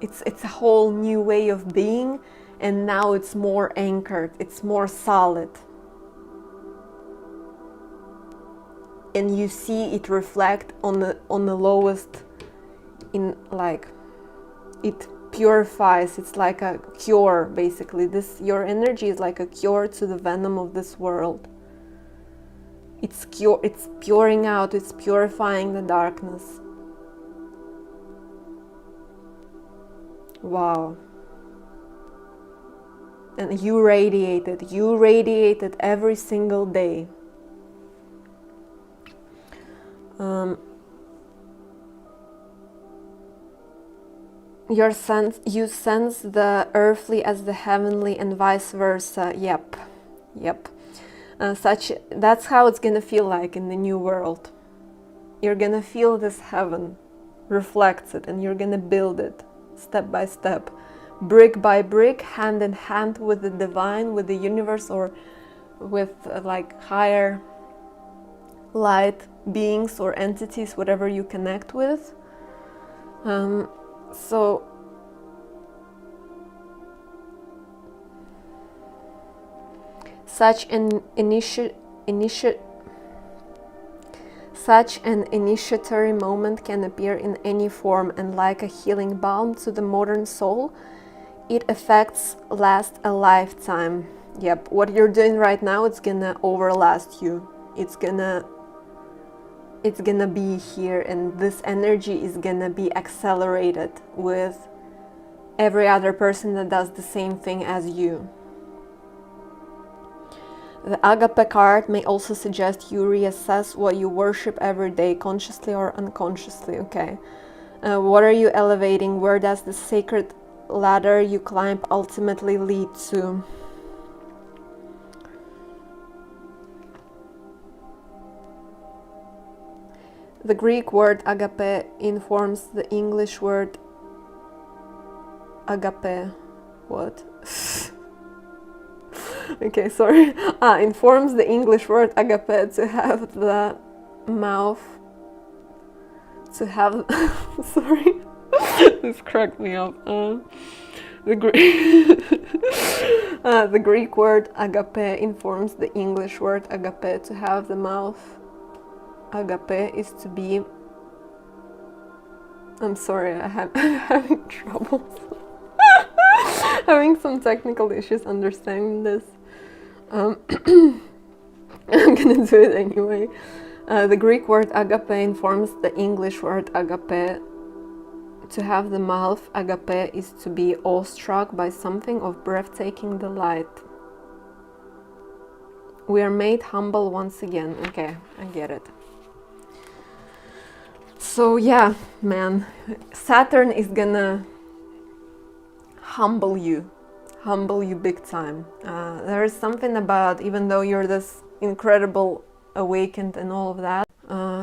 It's a whole new way of being, and now it's more anchored, it's more solid. And you see it reflect on the lowest, in it purifies. It's like a cure, basically. Your energy is like a cure to the venom of this world. It's puring out, it's purifying the darkness. Wow. And you radiate it every single day. You sense the earthly as the heavenly and vice versa. Yep. That's how it's gonna feel like in the new world. You're gonna feel this heaven reflects it, and you're gonna build it step by step, brick by brick, hand in hand with the divine, with the universe, or with higher light beings or entities, whatever you connect with. So such an initiatory moment can appear in any form, and like a healing balm to the modern soul, it effects last a lifetime. Yep, what you're doing right now, it's gonna overlast you. It's gonna be here, and this energy is gonna be accelerated with every other person that does the same thing as you. The Agape card may also suggest you reassess what you worship every day, consciously or unconsciously. Okay, what are you elevating? Where does the sacred ladder you climb ultimately lead to? The Greek word agape informs the English word agape. What? Okay, sorry. Informs the English word agape to have the mouth. To have. Sorry. This cracked me up. The Greek word agape informs the English word agape to have the mouth. Agape is to be. I'm sorry, I'm having trouble. Having some technical issues understanding this. I'm gonna do it anyway. The Greek word agape informs the English word agape. To have the mouth, agape, is to be awestruck by something of breathtaking delight. We are made humble once again. Okay, I get it. So yeah, man, Saturn is gonna humble you big time. There is something about, even though you're this incredible awakened and all of that,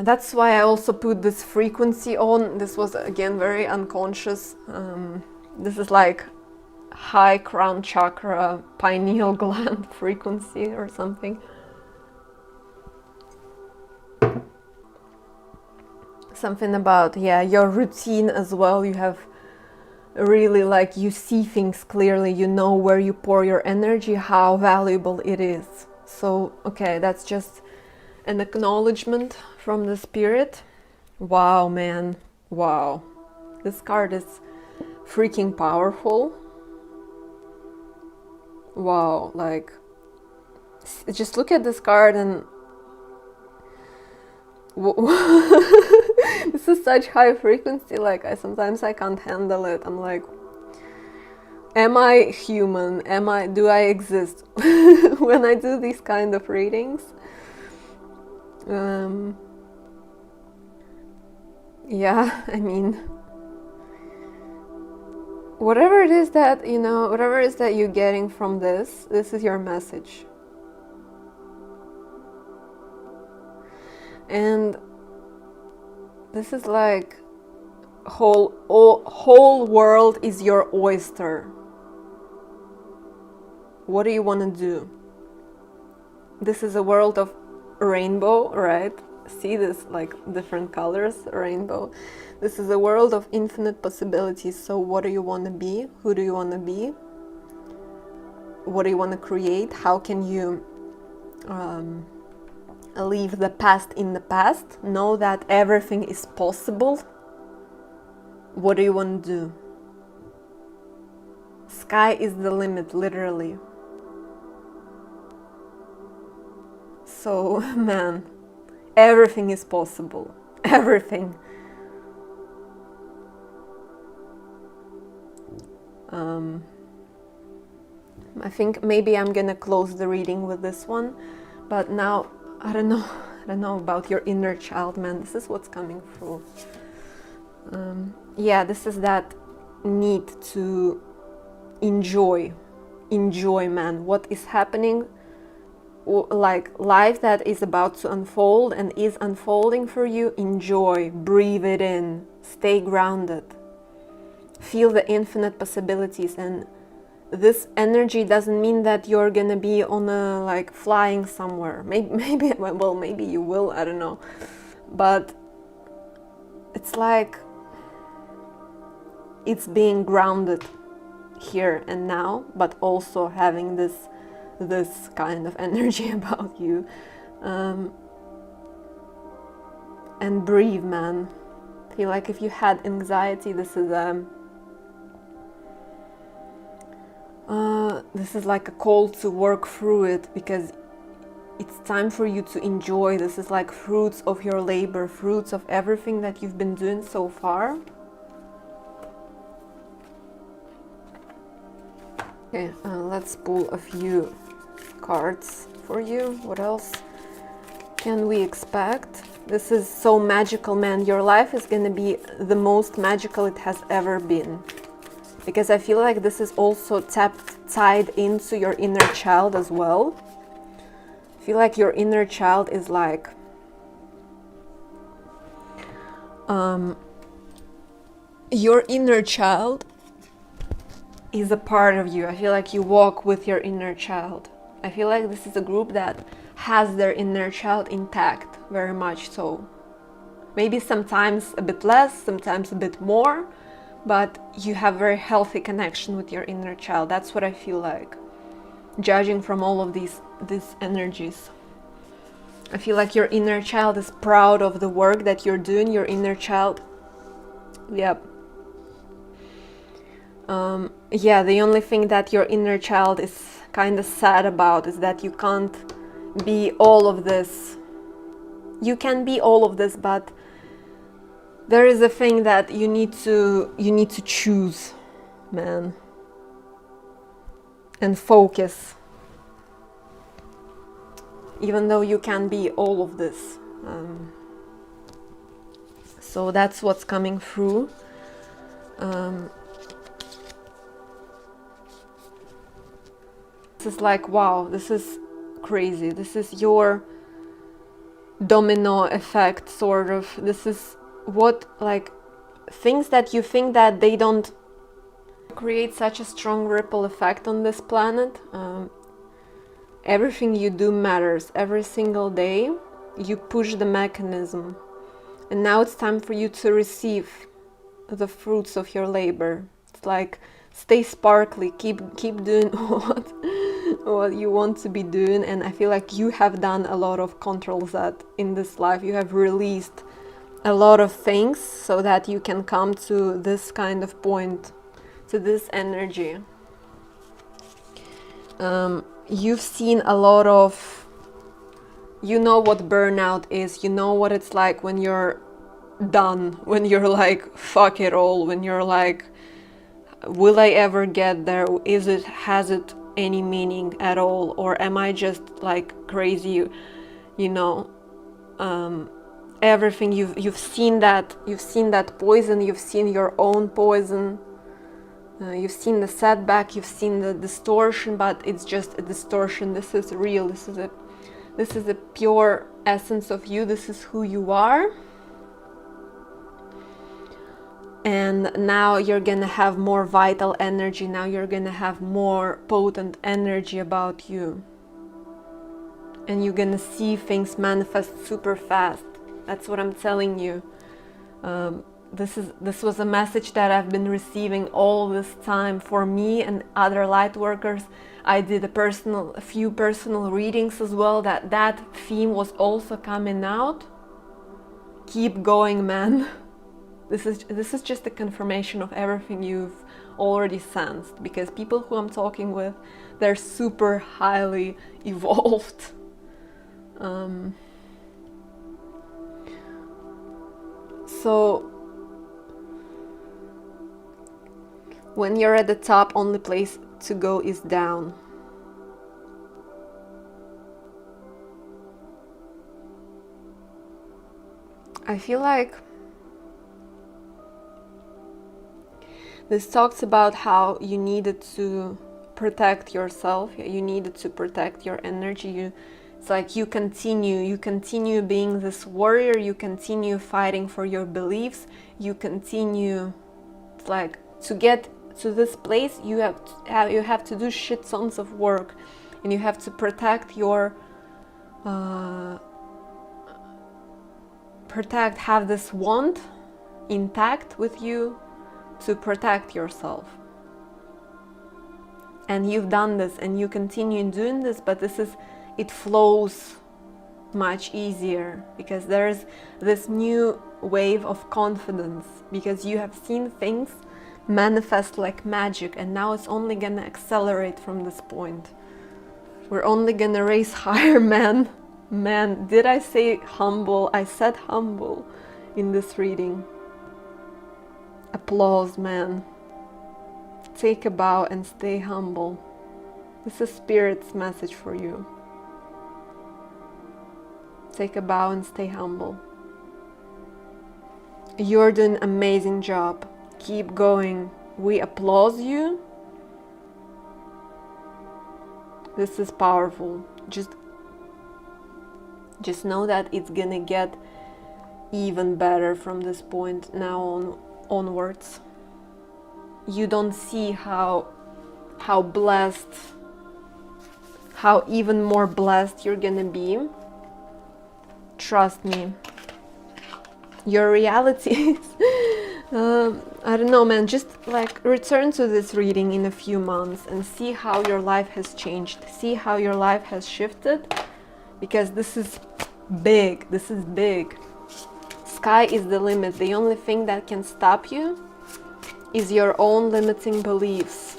that's why I also put this frequency on. This was again very unconscious. This is like high crown chakra, pineal gland frequency or something. Something about, your routine as well. You have really, you see things clearly, you know where you pour your energy, how valuable it is. So, okay, that's just an acknowledgement from the spirit. Wow, man, wow. This card is freaking powerful. Wow, like, just look at this card and this is such high frequency, like sometimes I can't handle it. I'm like, am I human? Do I exist when I do these kind of readings? Yeah, I mean, whatever it is that, you know, whatever it is that you're getting from this is your message. And this is like whole world is your oyster. What do you want to do? This is a world of rainbow, right? See this, like, different colors, rainbow. This is a world of infinite possibilities. So what do you want to be? Who do you want to be? What do you want to create? How can you leave the past in the past? Know that everything is possible. What do you want to do? Sky is the limit, literally. So, man, everything is possible. Everything. I think maybe I'm gonna close the reading with this one, but now I don't know about your inner child, man. This is what's coming through. Yeah, this is that need to enjoy, man, what is happening, like life that is about to unfold and is unfolding for you. Enjoy, breathe it in, stay grounded, feel the infinite possibilities. And this energy doesn't mean that you're gonna be on a, like, flying somewhere. Maybe well, maybe you will, I don't know, but it's like it's being grounded here and now, but also having this kind of energy about you. And breathe, man. I feel like if you had anxiety, this is like a call to work through it, because it's time for you to enjoy. This is like fruits of your labor, fruits of everything that you've been doing so far. Okay, let's pull a few cards for you. What else can we expect? This is so magical, man. Your life is going to be the most magical it has ever been, because I feel like this is also tied into your inner child as well. I feel like your inner child is like your inner child is a part of you. I feel like you walk with your inner child. I feel like this is a group that has their inner child intact, very much so. Maybe sometimes a bit less, sometimes a bit more, but you have very healthy connection with your inner child. That's what I feel like, judging from all of these energies. I feel like your inner child is proud of the work that you're doing. Your inner child, yep. Yeah, the only thing that your inner child is kind of sad about is that you can't be all of this. You can be all of this, but there is a thing that you need to choose, man, and focus. Even though you can be all of this. So that's what's coming through. This is like, wow, this is crazy. This is your domino effect, sort of. This is what, like, things that you think that they don't create such a strong ripple effect on this planet. Everything you do matters. Every single day you push the mechanism, and now it's time for you to receive the fruits of your labor. It's like, stay sparkly, keep doing what you want to be doing. And I feel like you have done a lot of control Z in this life. You have released a lot of things so that you can come to this kind of point, to this energy. You've seen a lot of, you know what burnout is, you know what it's like when you're done, when you're like, fuck it all, when you're like, will I ever get there? Has it any meaning at all? Or am I just like crazy, you know? Everything you've seen that poison, you've seen your own poison, you've seen the setback, you've seen the distortion, but it's just a distortion. This is real. This is a pure essence of you. This is who you are. And now you're gonna have more vital energy. Now you're gonna have more potent energy about you. And you're gonna see things manifest super fast. That's what I'm telling you. This was a message that I've been receiving all this time for me and other light workers. I did a few personal readings as well. That theme was also coming out. Keep going, man. This is just a confirmation of everything you've already sensed, because people who I'm talking with, they're super highly evolved. So when you're at the top, only place to go is down. I feel like this talks about how you needed to protect yourself, you needed to protect your energy. It's like you continue being this warrior, you continue fighting for your beliefs, you continue, it's like, to get to this place, you have to do shit tons of work, and you have to protect your have this wand intact with you to protect yourself. And you've done this, and you continue doing this, but it flows much easier because there's this new wave of confidence, because you have seen things manifest like magic, and now it's only gonna accelerate from this point. We're only gonna raise higher, man. Man, did I say humble? I said humble in this reading. Applause, man. Take a bow and stay humble. This is Spirit's message for you. Take a bow and stay humble. You're doing an amazing job. Keep going. We applaud you. This is powerful. Just know that it's gonna get even better from this point now onwards. You don't see how blessed, how even more blessed you're gonna be. Trust me. Your reality is, I don't know, man, just like return to this reading in a few months and see how your life has changed. See how your life has shifted, because this is big. This is big. Sky is the limit. The only thing that can stop you is your own limiting beliefs.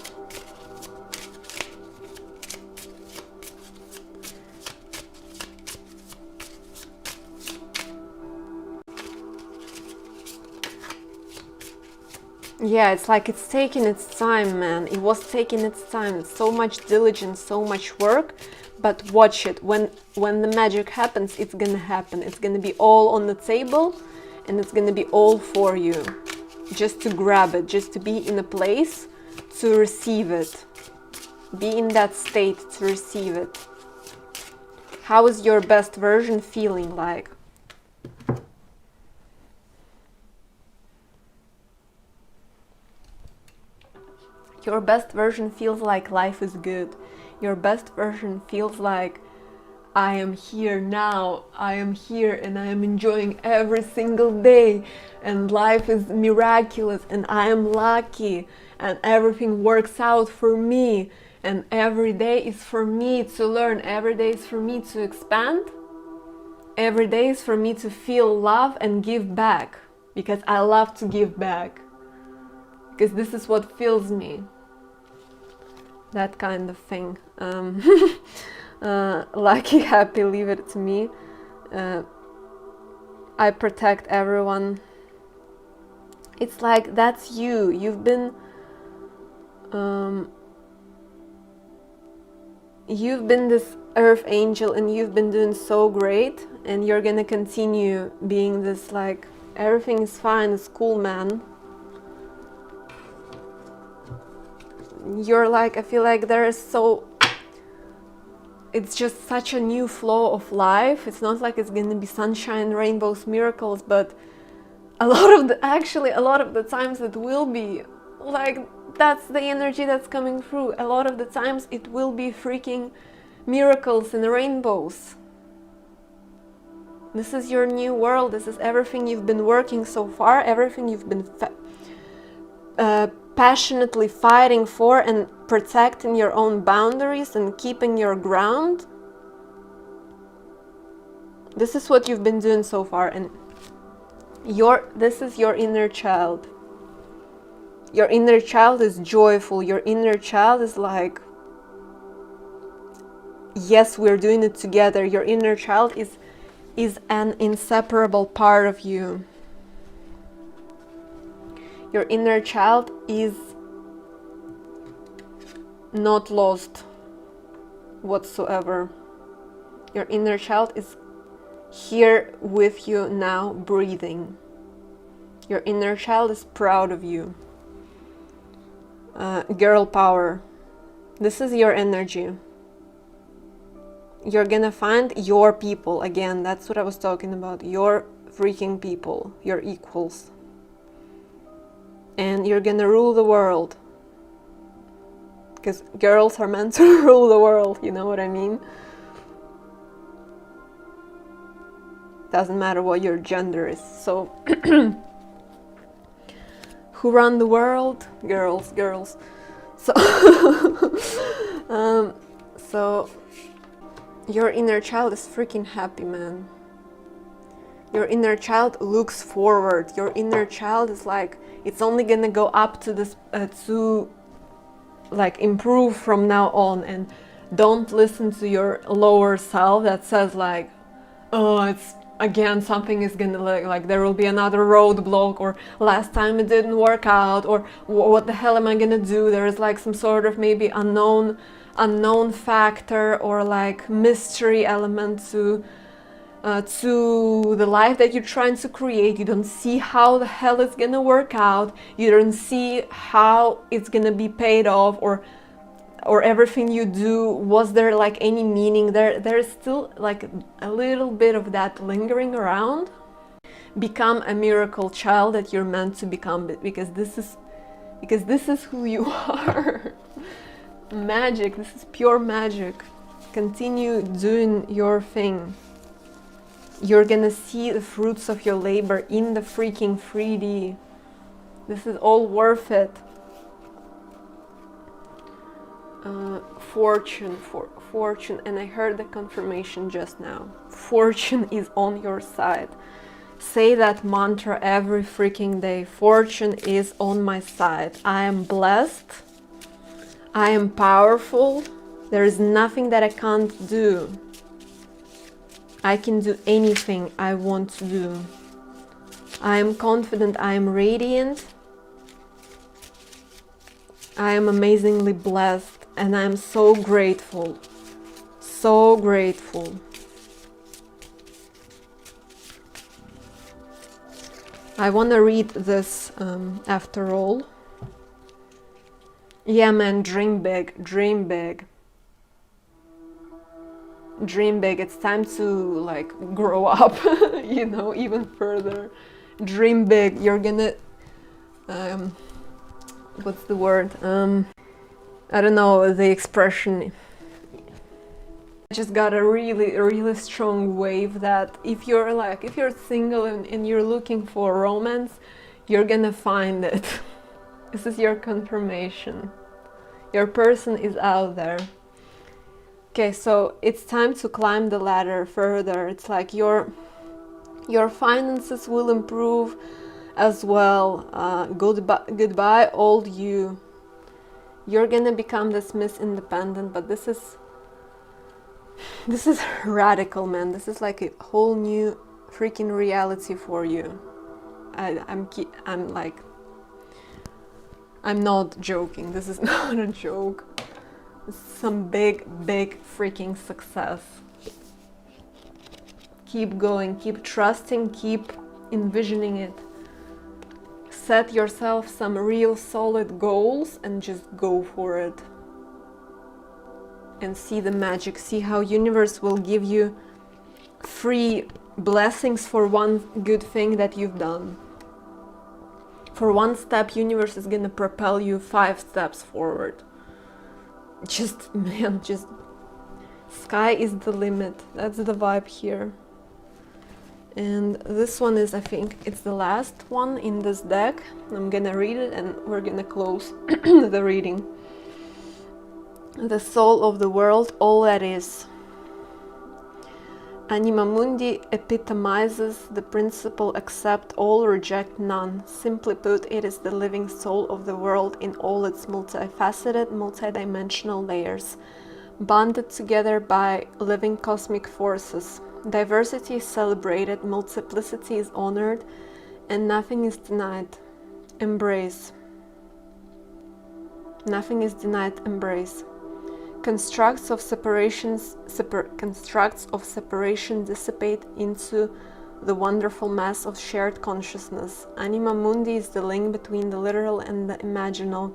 Yeah, it's like it's taking its time, man. It was taking its time. It's so much diligence, so much work. But watch it. When the magic happens, it's gonna happen. It's gonna be all on the table, and it's gonna be all for you. Just to grab it, just to be in a place to receive it. Be in that state to receive it. How is your best version feeling like? Your best version feels like life is good. Your best version feels like I am here now, I am here and I am enjoying every single day, and life is miraculous and I am lucky and everything works out for me, and every day is for me to learn, every day is for me to expand. every day is for me to feel love and give back, because I love to give back, because this is what fills me. That kind of thing. Lucky, happy, leave it to me. I protect everyone. It's like, that's you. You've been this earth angel, and you've been doing so great, and you're gonna continue being this, like, everything is fine, it's cool, man. You're like, I feel like there is so, it's just such a new flow of life. It's not like it's gonna be sunshine, rainbows, miracles, but a lot of the times it will be like, that's the energy that's coming through. A lot of the times it will be freaking miracles and rainbows. This is your new world. This is everything you've been working so far, everything you've been passionately fighting for, and protecting your own boundaries and keeping your ground. This is what you've been doing so far, and this is your inner child. Your inner child is joyful. Your inner child is like, yes, we're doing it together. Your inner child is an inseparable part of you. Your inner child is not lost whatsoever. Your inner child is here with you now, breathing. Your inner child is proud of you. Girl power. This is your energy. You're gonna find your people. Again, that's what I was talking about. Your freaking people, your equals. And you're gonna rule the world. Because girls are meant to rule the world, you know what I mean? Doesn't matter what your gender is. So, who run the world? Girls. So, so your inner child is freaking happy, man. Your inner child looks forward. Your inner child is like, it's only gonna go up to this, to like improve from now on. And don't listen to your lower self that says like, oh, it's again, something is gonna like there will be another roadblock, or last time it didn't work out, or what the hell am I gonna do? There is like some sort of maybe unknown factor, or like mystery element to the life that you're trying to create. You don't see how the hell it's gonna work out. You don't see how it's gonna be paid off, or everything you do, was there like any meaning there? There's still like a little bit of that lingering around. Become a miracle child that you're meant to become, because this is who you are. Magic. This is pure magic. Continue doing your thing. You're gonna see the fruits of your labor in the freaking 3D. This is all worth it. Fortune, and I heard the confirmation just now. Fortune is on your side. Say that mantra every freaking day. Fortune is on my side. I am blessed. I am powerful. There is nothing that I can't do. I can do anything I want to do. I am confident. I am radiant. I am amazingly blessed. And I'm so grateful, so grateful. I want to read this after all. Yeah, man, dream big, dream big. Dream big. It's time to like grow up, you know, even further. Dream big. You're gonna, what's the word? I don't know the expression. I just got a really strong wave that if you're single and you're looking for romance, you're gonna find it. This is your confirmation. Your person is out there. Okay, so it's time to climb the ladder further. It's like your finances will improve as well. Goodbye, old you. You're gonna become this Miss Independent, but this is radical, man. This is like a whole new freaking reality for you. I'm not joking. This is not a joke. This is some big freaking success. Keep going, keep trusting, keep envisioning it. Set yourself some real solid goals and just go for it. And see the magic, see how universe will give you free blessings for one good thing that you've done. For one step, universe is gonna propel you 5 steps forward. Just, man, just sky is the limit. That's the vibe here. And this one is, I think, it's the last one in this deck. I'm gonna read it and we're gonna close the reading. The soul of the world, all that is. Anima Mundi epitomizes the principle accept all, reject none. Simply put, it is the living soul of the world in all its multifaceted, multidimensional layers, bonded together by living cosmic forces. Diversity is celebrated, multiplicity is honored, and nothing is denied. Embrace. Nothing is denied, embrace. Constructs of separation dissipate into the wonderful mass of shared consciousness. Anima Mundi is the link between the literal and the imaginal,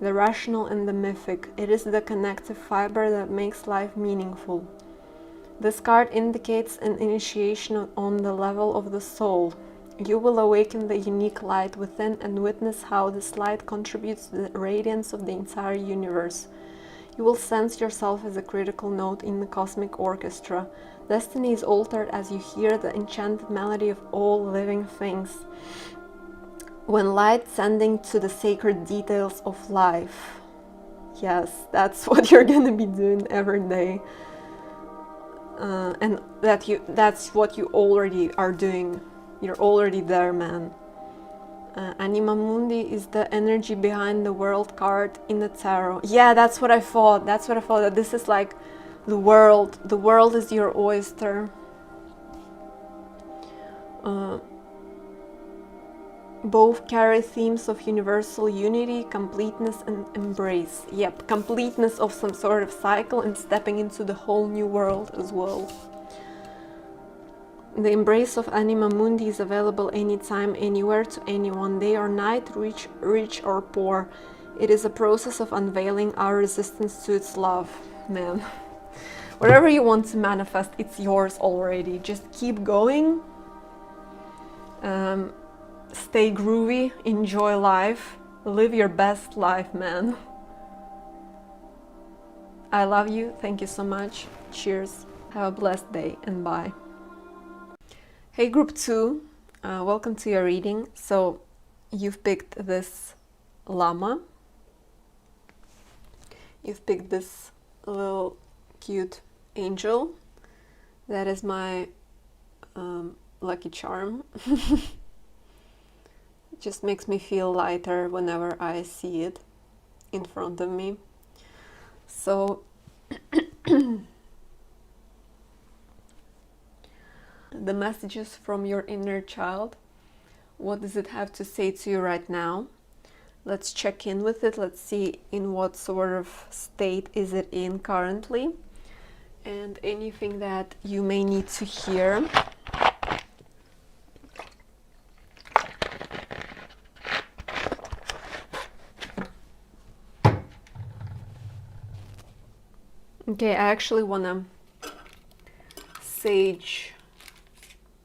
the rational and the mythic. It is the connective fiber that makes life meaningful. This card indicates an initiation on the level of the soul. You will awaken the unique light within and witness how this light contributes to the radiance of the entire universe. You will sense yourself as a critical note in the cosmic orchestra. Destiny is altered as you hear the enchanted melody of all living things. When light sending to the sacred details of life. Yes, that's what you're gonna be doing every day. And that's what you already are doing. You're already there, man. Anima Mundi is the energy behind the world card in the tarot. Yeah, that's what I thought. That this is like the world. The world is your oyster. Both carry themes of universal unity, completeness, and embrace. Yep, completeness of some sort of cycle and stepping into the whole new world as well. The embrace of Anima Mundi is available anytime, anywhere, to anyone, day or night, rich or poor. It is a process of unveiling our resistance to its love. Man, whatever you want to manifest, it's yours already. Just keep going. Stay groovy, enjoy life, live your best life, man. I love you. Thank you so much. Cheers. Have a blessed day and bye. Hey group 2, welcome to your reading. So you've picked this llama. You've picked this little cute angel. That is my lucky charm. It just makes me feel lighter whenever I see it in front of me. So the messages from your inner child. What does it have to say to you right now? Let's check in with it. Let's see in what sort of state is it in currently, and anything that you may need to hear. Okay, I actually want to sage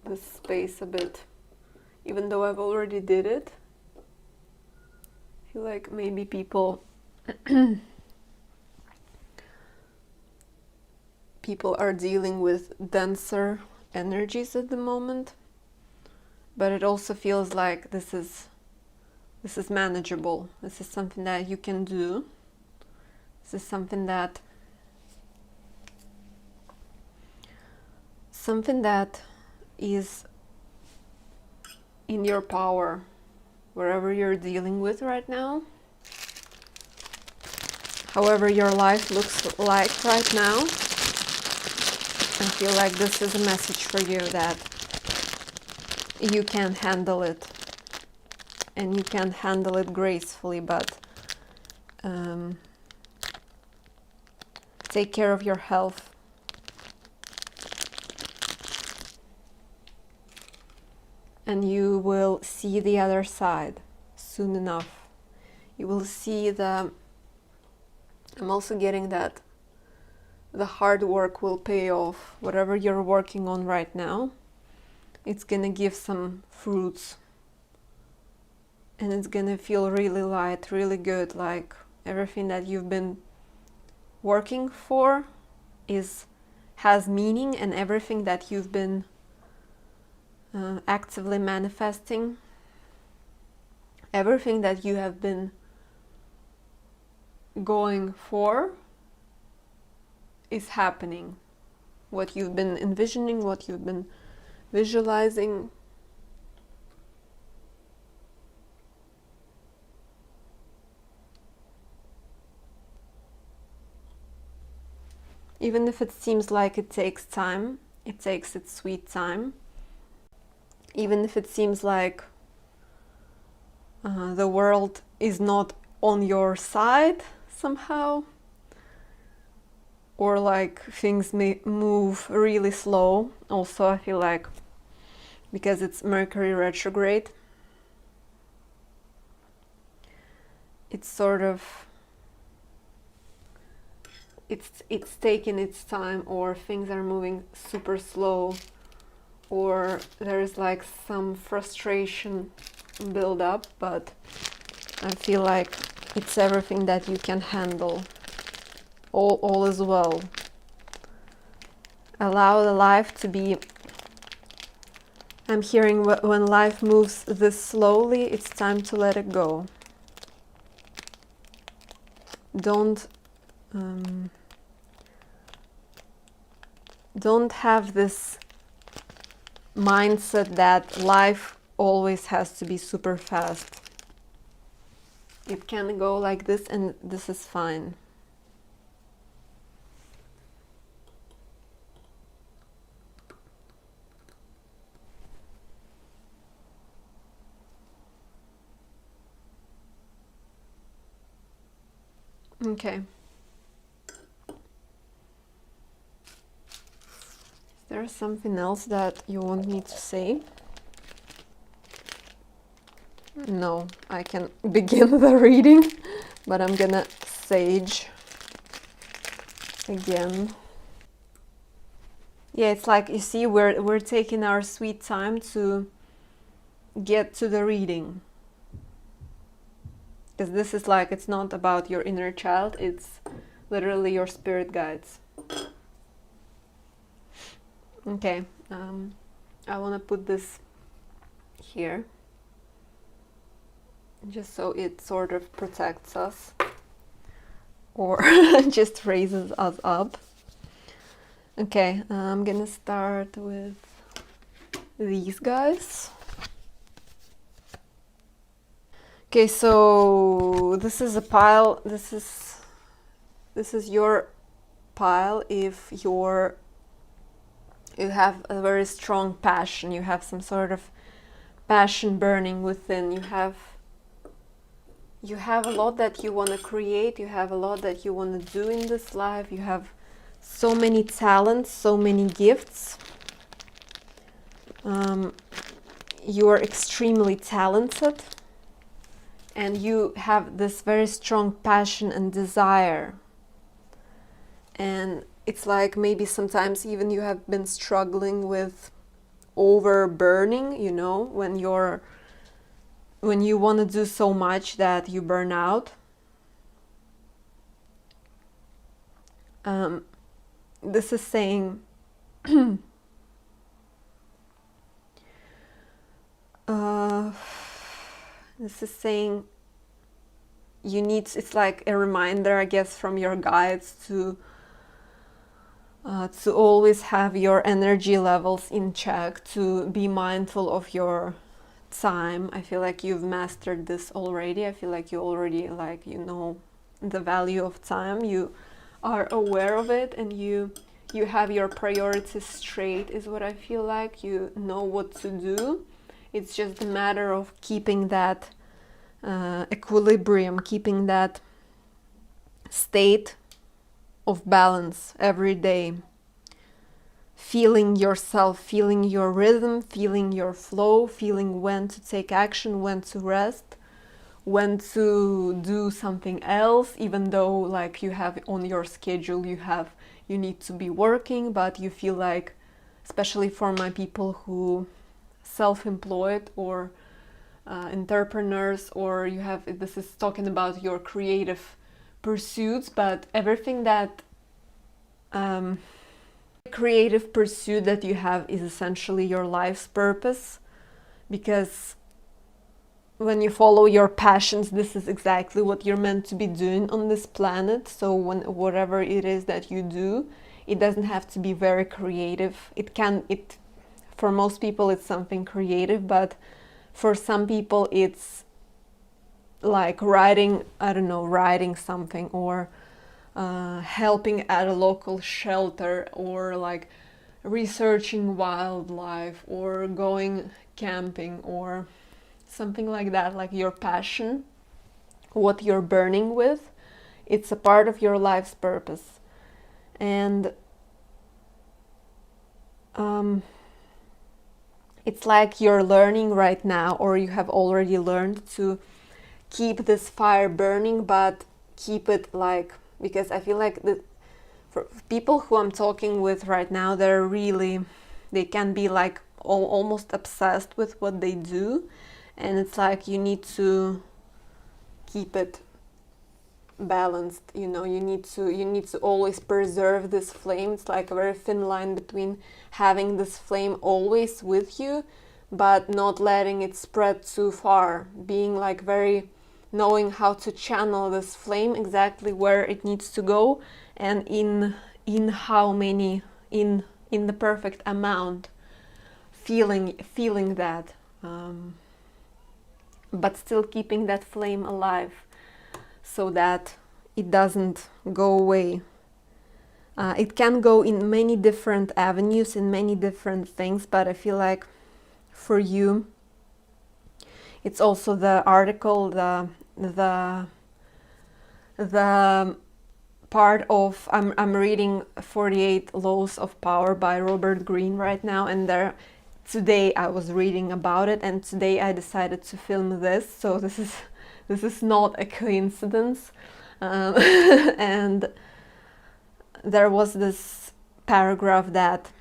this space a bit, even though I've already did it. I feel like maybe people are dealing with denser energies at the moment, but it also feels like this is manageable. This is something that you can do. This is something that something that is in your power, wherever you're dealing with right now, however your life looks like right now. I feel like this is a message for you that you can handle it, and you can handle it gracefully, but take care of your health. And you will see the other side soon enough. You will see I'm also getting that the hard work will pay off. Whatever you're working on right now, it's gonna give some fruits. And it's gonna feel really light, really good, like everything that you've been working for has meaning, and everything that you've been actively manifesting, everything that you have been going for is happening. What you've been envisioning, what you've been visualizing, even if it seems like it takes time, it takes its sweet time. Even if it seems like the world is not on your side somehow, or like things may move really slow. Also, I feel like because it's Mercury retrograde, it's sort of it's taking its time, or things are moving super slow, or there's like some frustration build up, but I feel like it's everything that you can handle. All is well. Allow the life to be. I'm hearing when life moves this slowly, it's time to let it go. Don't have this mindset that life always has to be super fast. It can go like this, and this is fine. Okay. Is there something else that you want me to say? No, I can begin the reading, but I'm gonna sage again. Yeah, it's like, you see, we're taking our sweet time to get to the reading. Because this is like, it's not about your inner child, it's literally your spirit guides. Okay, I want to put this here, just so it sort of protects us, or just raises us up. Okay, I'm gonna start with these guys. Okay, so this is a pile. This is your pile if you have a very strong passion. You have some sort of passion burning within. You have a lot that you want to create. You have a lot that you want to do in this life. You have so many talents, so many gifts. You are extremely talented, and you have this very strong passion and desire. And it's like, maybe sometimes even you have been struggling with overburning, you know, when you want to do so much that you burn out. This is saying you need, it's like a reminder, I guess, from your guides to to always have your energy levels in check, to be mindful of your time. I feel like you've mastered this already. I feel like you already, like, you know the value of time. You are aware of it, and you have your priorities straight, is what I feel like. You know what to do. It's just a matter of keeping that equilibrium, keeping that state of balance every day. Feeling yourself, feeling your rhythm, feeling your flow, feeling when to take action, when to rest, when to do something else, even though, like, you have on your schedule, you need to be working, but you feel like, especially for my people who self-employed or entrepreneurs, or you have, this is talking about your creative pursuits, but everything that creative pursuit that you have is essentially your life's purpose, because when you follow your passions, this is exactly what you're meant to be doing on this planet. So whatever it is that you do, it doesn't have to be very creative. For most people it's something creative, but for some people it's like writing something, or helping at a local shelter, or like researching wildlife, or going camping, or something like that. Like your passion, what you're burning with, it's a part of your life's purpose. And it's like you're learning right now, or you have already learned, to keep this fire burning, but keep it like, because I feel like for people who I'm talking with right now, they can be like almost obsessed with what they do, and it's like you need to keep it balanced. You need to always preserve this flame. It's like a very thin line between having this flame always with you, but not letting it spread too far, being like very knowing how to channel this flame exactly where it needs to go, and in how many, in the perfect amount, feeling that, but still keeping that flame alive, so that it doesn't go away. It can go in many different avenues, in many different things, but I feel like for you, it's also the article, the part of, I'm reading 48 Laws of Power by Robert Greene right now, and today I was reading about it, and today I decided to film this, so this is not a coincidence. And there was this paragraph that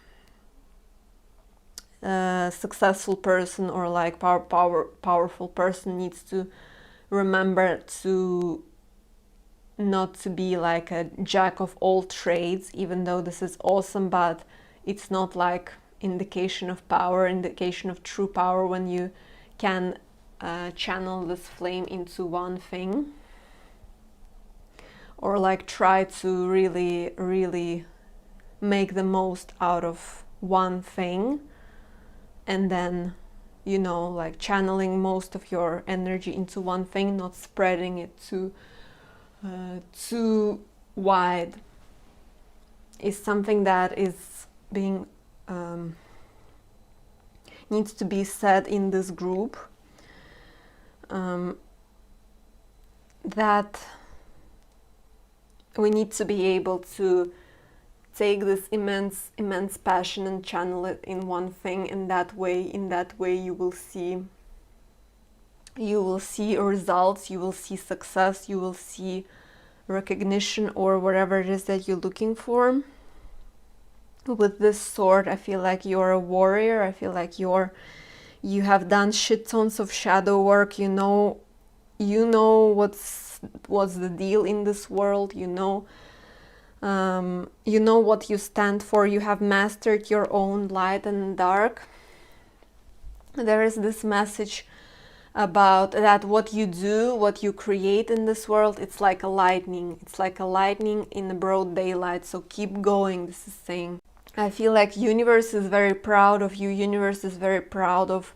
a successful person, or like powerful person, needs to remember to not to be like a jack of all trades, even though this is awesome, but it's not like indication of power, indication of true power, when you can channel this flame into one thing, or like try to really make the most out of one thing, and then like channeling most of your energy into one thing, not spreading it too wide, is something that is being needs to be said in this group, that we need to be able to take this immense passion and channel it in one thing. In that way you will see results, you will see success, you will see recognition, or whatever it is that you're looking for. With this sword, I feel like you're a warrior. I feel like you have done shit tons of shadow work. You know what's the deal in this world. You know what you stand for. You have mastered your own light and dark. There is this message about that what you do, what you create in this world, it's like a lightning. It's like a lightning in the broad daylight. So keep going, this is saying. I feel like universe is very proud of you. Universe is very proud of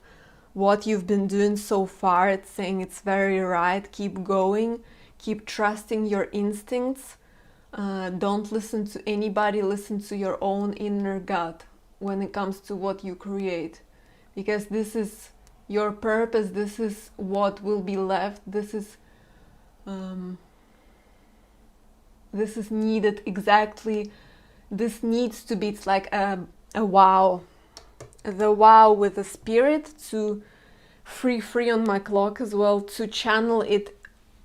what you've been doing so far. It's saying it's very right. Keep going. Keep trusting your instincts. Don't listen to anybody. Listen to your own inner gut when it comes to what you create. Because this is your purpose. This is what will be left. This is needed exactly. This needs to be, it's like a wow. The wow with the spirit, to free on my clock as well, to channel it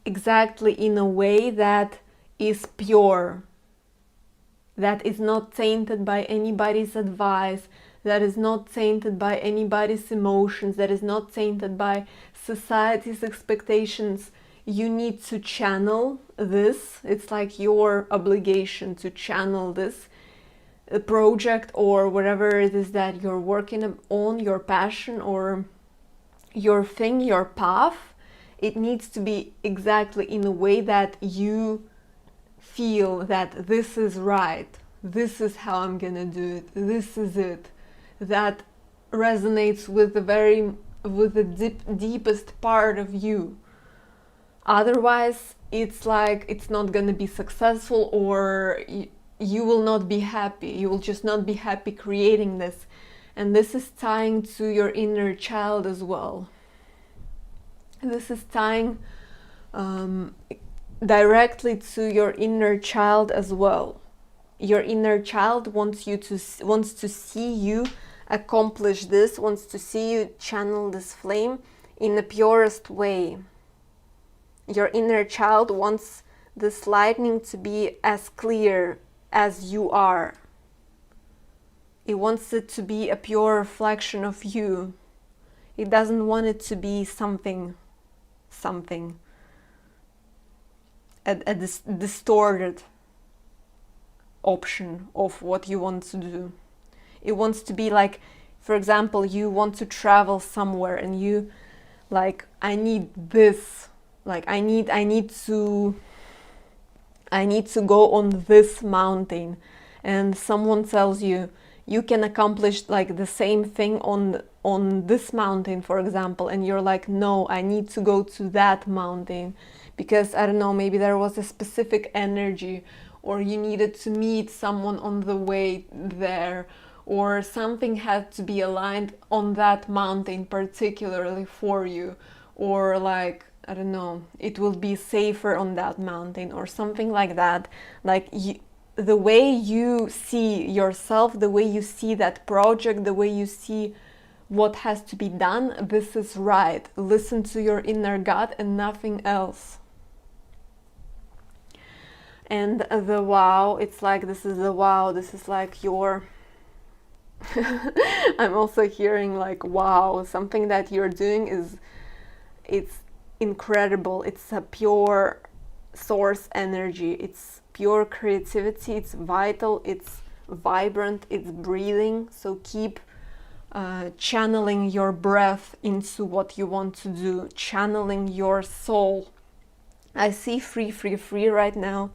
exactly in a way that is pure, that is not tainted by anybody's advice, that is not tainted by anybody's emotions, that is not tainted by society's expectations. You need to channel this. It's like your obligation to channel this project or whatever it is that you're working on, your passion or your thing, your path. It needs to be exactly in a way that you feel that this is right, this is how I'm gonna do it, this is it, that resonates with the deepest part of you. Otherwise, it's like it's not gonna be successful, or you will not be happy. You will just not be happy creating this. And this is tying to your inner child as well. This is tying directly to your inner child as well. Your inner child wants to see you accomplish this, wants to see you channel this flame in the purest way. Your inner child wants this lightning to be as clear as you are. It wants it to be a pure reflection of you. It doesn't want it to be something, a distorted option of what you want to do. It wants to be like, for example, you want to travel somewhere and you like, I need this, like I need to go on this mountain, and someone tells you you can accomplish like the same thing on this mountain, for example, and you're like, no, I need to go to that mountain because, I don't know, maybe there was a specific energy, or you needed to meet someone on the way there, or something had to be aligned on that mountain particularly for you, or like, I don't know, it will be safer on that mountain or something like that. Like the way you see yourself, the way you see that project, the way you see what has to be done, this is right. Listen to your inner gut and nothing else. And the wow, it's like, this is the wow, this is like your I'm also hearing like, wow, something that you're doing it's incredible. It's a pure source energy. It's pure creativity. It's vital. It's vibrant. It's breathing. So keep channeling your breath into what you want to do, channeling your soul. I see free right now.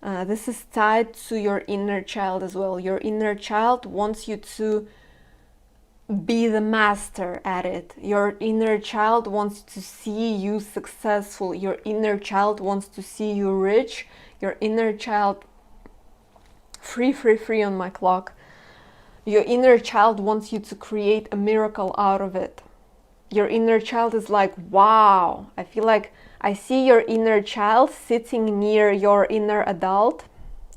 This is tied to your inner child as well. Your inner child wants you to be the master at it. Your inner child wants to see you successful. Your inner child wants to see you rich. Your inner child, free on my clock. Your inner child wants you to create a miracle out of it. Your inner child is like, wow. I feel like I see your inner child sitting near your inner adult,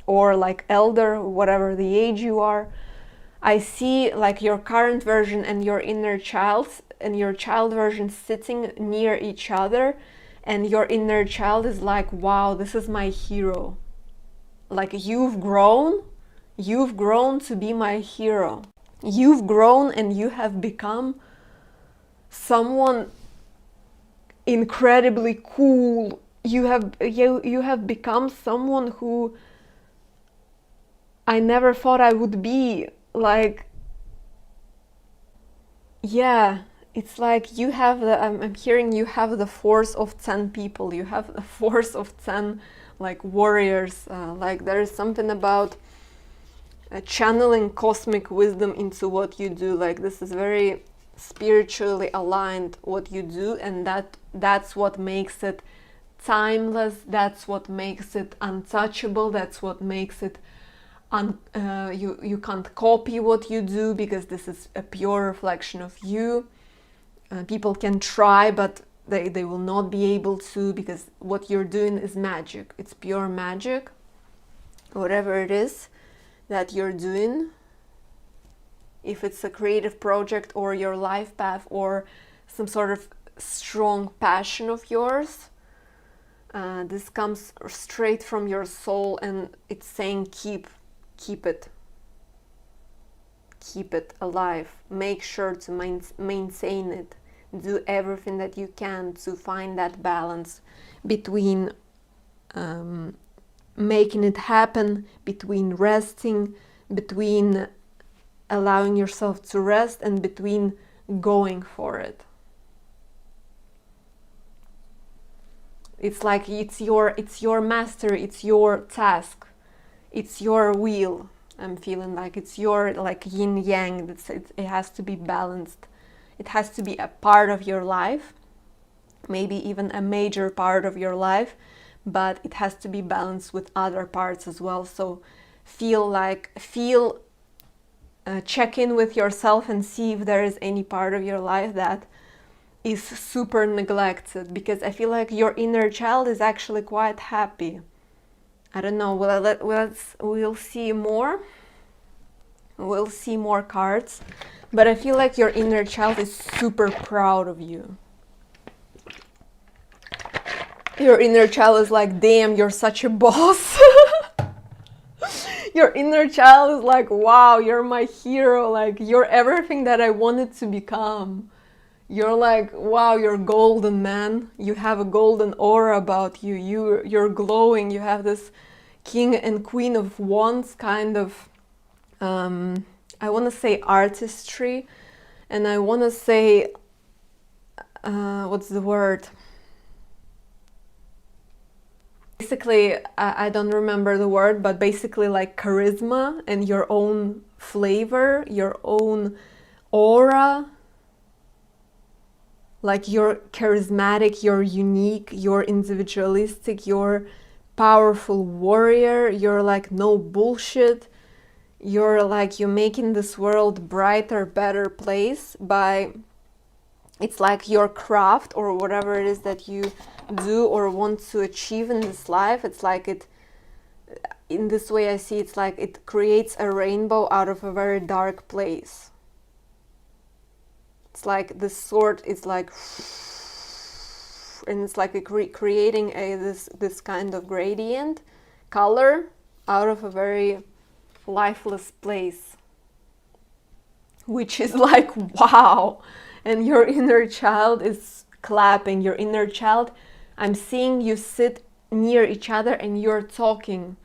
or like elder, whatever the age you are. I see like your current version and your inner child and your child version sitting near each other, and your inner child is like, wow, this is my hero. Like you've grown to be my hero. You've grown and you have become someone incredibly cool. You have become someone who I never thought I would be. Like, yeah, it's like you have the, I'm hearing you have the force of 10 people, you have the force of 10 like warriors, like there is something about channeling cosmic wisdom into what you do. Like this is very spiritually aligned what you do, and that's what makes it timeless, that's what makes it untouchable, that's what makes it you can't copy what you do, because this is a pure reflection of you. People can try, but they will not be able to, because what you're doing is magic. It's pure magic. Whatever it is that you're doing, if it's a creative project or your life path or some sort of strong passion of yours, this comes straight from your soul, and it's saying keep it alive. Make sure to maintain it. Do everything that you can to find that balance between making it happen, between resting, between allowing yourself to rest, and between going for it. It's like it's your mastery, it's your task, it's your wheel. I'm feeling like it's your, like yin yang. It has to be balanced. It has to be a part of your life, maybe even a major part of your life, but it has to be balanced with other parts as well. So check in with yourself and see if there is any part of your life that is super neglected, because I feel like your inner child is actually quite happy. I don't know, we'll see more. We'll see more cards, but I feel like your inner child is super proud of you. Your inner child is like, damn, you're such a boss. Your inner child is like, wow, you're my hero, like you're everything that I wanted to become. You're like, wow, you're golden, man. You have a golden aura about you. You're glowing. You have this king and queen of wands kind of, I want to say artistry, and I want to say, what's the word? Basically, I don't remember the word, but basically like charisma and your own flavor, your own aura. Like you're charismatic, you're unique, you're individualistic, you're powerful warrior, you're like no bullshit. You're like, you're making this world brighter, better place by, it's like your craft or whatever it is that you do or want to achieve in this life. It's like it, in this way I see, it's like it creates a rainbow out of a very dark place. It's like this sword is like, and it's like creating this kind of gradient color out of a very lifeless place, which is like, wow. And your inner child is clapping. Your inner child, I'm seeing you sit near each other and you're talking.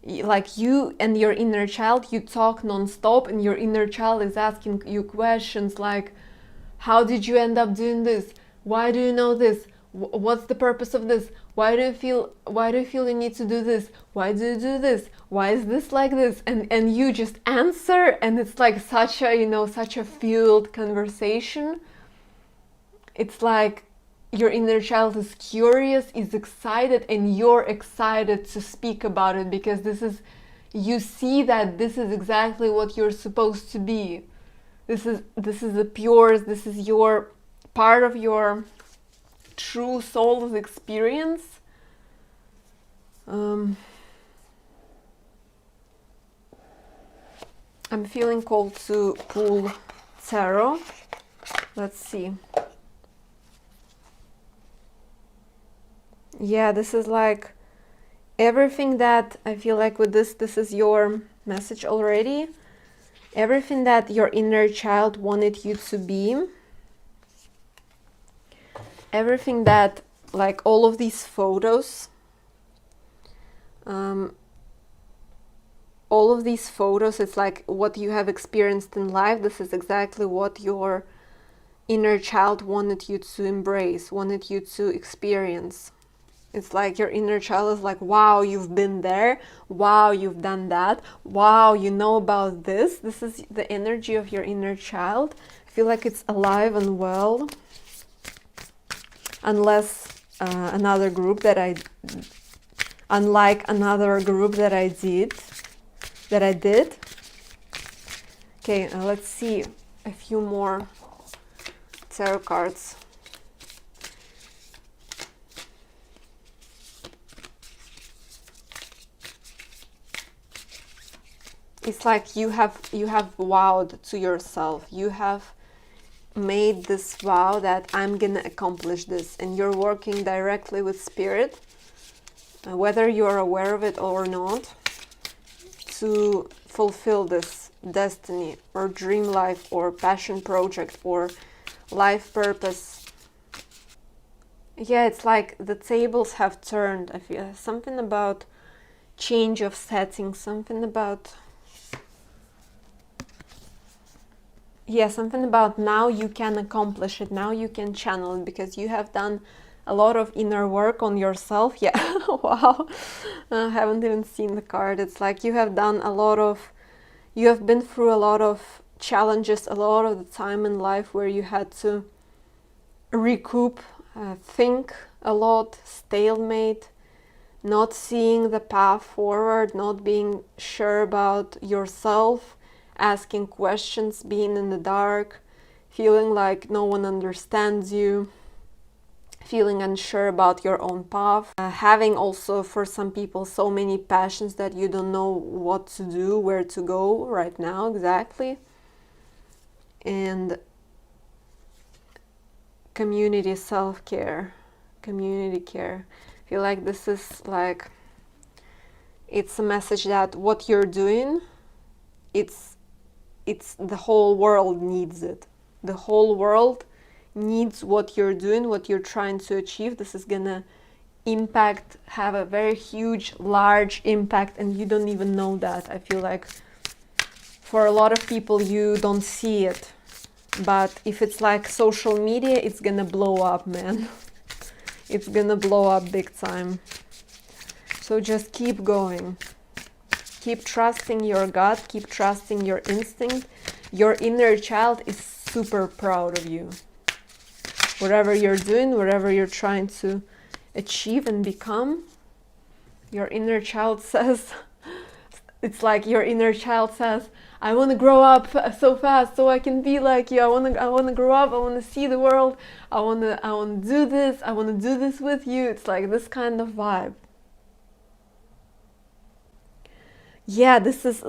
Like you and your inner child, you talk non-stop, and your inner child is asking you questions like, how did you end up doing this? Why do you know this? What's the purpose of this? Why do you feel you need to do this? Why do you do this? Why is this like this? And you just answer, and it's like such a fueled conversation. It's like your inner child is curious, is excited, and you're excited to speak about it, because you see that this is exactly what you're supposed to be. This is the pure, this is your part of your true soul's experience. I'm feeling called to pull tarot. Let's see. Yeah, this is like everything that I feel like with this is your message already. Everything that your inner child wanted you to be. Everything that, like all of these photos, all of these photos, it's like what you have experienced in life. This is exactly what your inner child wanted you to embrace, wanted you to experience. It's like your inner child is like, wow, you've been there. Wow, you've done that. Wow, you know about this. This is the energy of your inner child. I feel like it's alive and well. Unless another group that I, unlike another group that I did. Okay, let's see a few more tarot cards. It's like you have vowed to yourself. You have made this vow that I'm gonna accomplish this, and you're working directly with spirit, whether you're aware of it or not, to fulfill this destiny or dream life or passion project or life purpose. Yeah, it's like the tables have turned. I feel something about change of setting, something about something about now you can accomplish it, now you can channel it, because you have done a lot of inner work on yourself. Yeah. Wow. I haven't even seen the card. It's like you have done a lot of, you have been through a lot of challenges a lot of the time in life where you had to recoup, think a lot, stalemate, not seeing the path forward, not being sure about yourself, asking questions, being in the dark, feeling like no one understands you, feeling unsure about your own path, having also for some people so many passions that you don't know what to do, where to go right now exactly. And community self-care, community care. I feel like this is like, it's a message that what you're doing, it's the whole world needs it. The whole world needs what you're doing, what you're trying to achieve. This is gonna impact, have a very huge, large impact, and you don't even know that. I feel like for a lot of people you don't see it, but if it's like social media, it's gonna blow up, man. It's gonna blow up big time. So just keep going. Keep trusting your gut, keep trusting your instinct. Your inner child is super proud of you. Whatever you're doing, whatever you're trying to achieve and become, your inner child says, it's like your inner child says, I want to grow up so fast so I can be like you. I want to grow up, I want to see the world. I want to do this. I want to do this with you. It's like this kind of vibe. Yeah, this is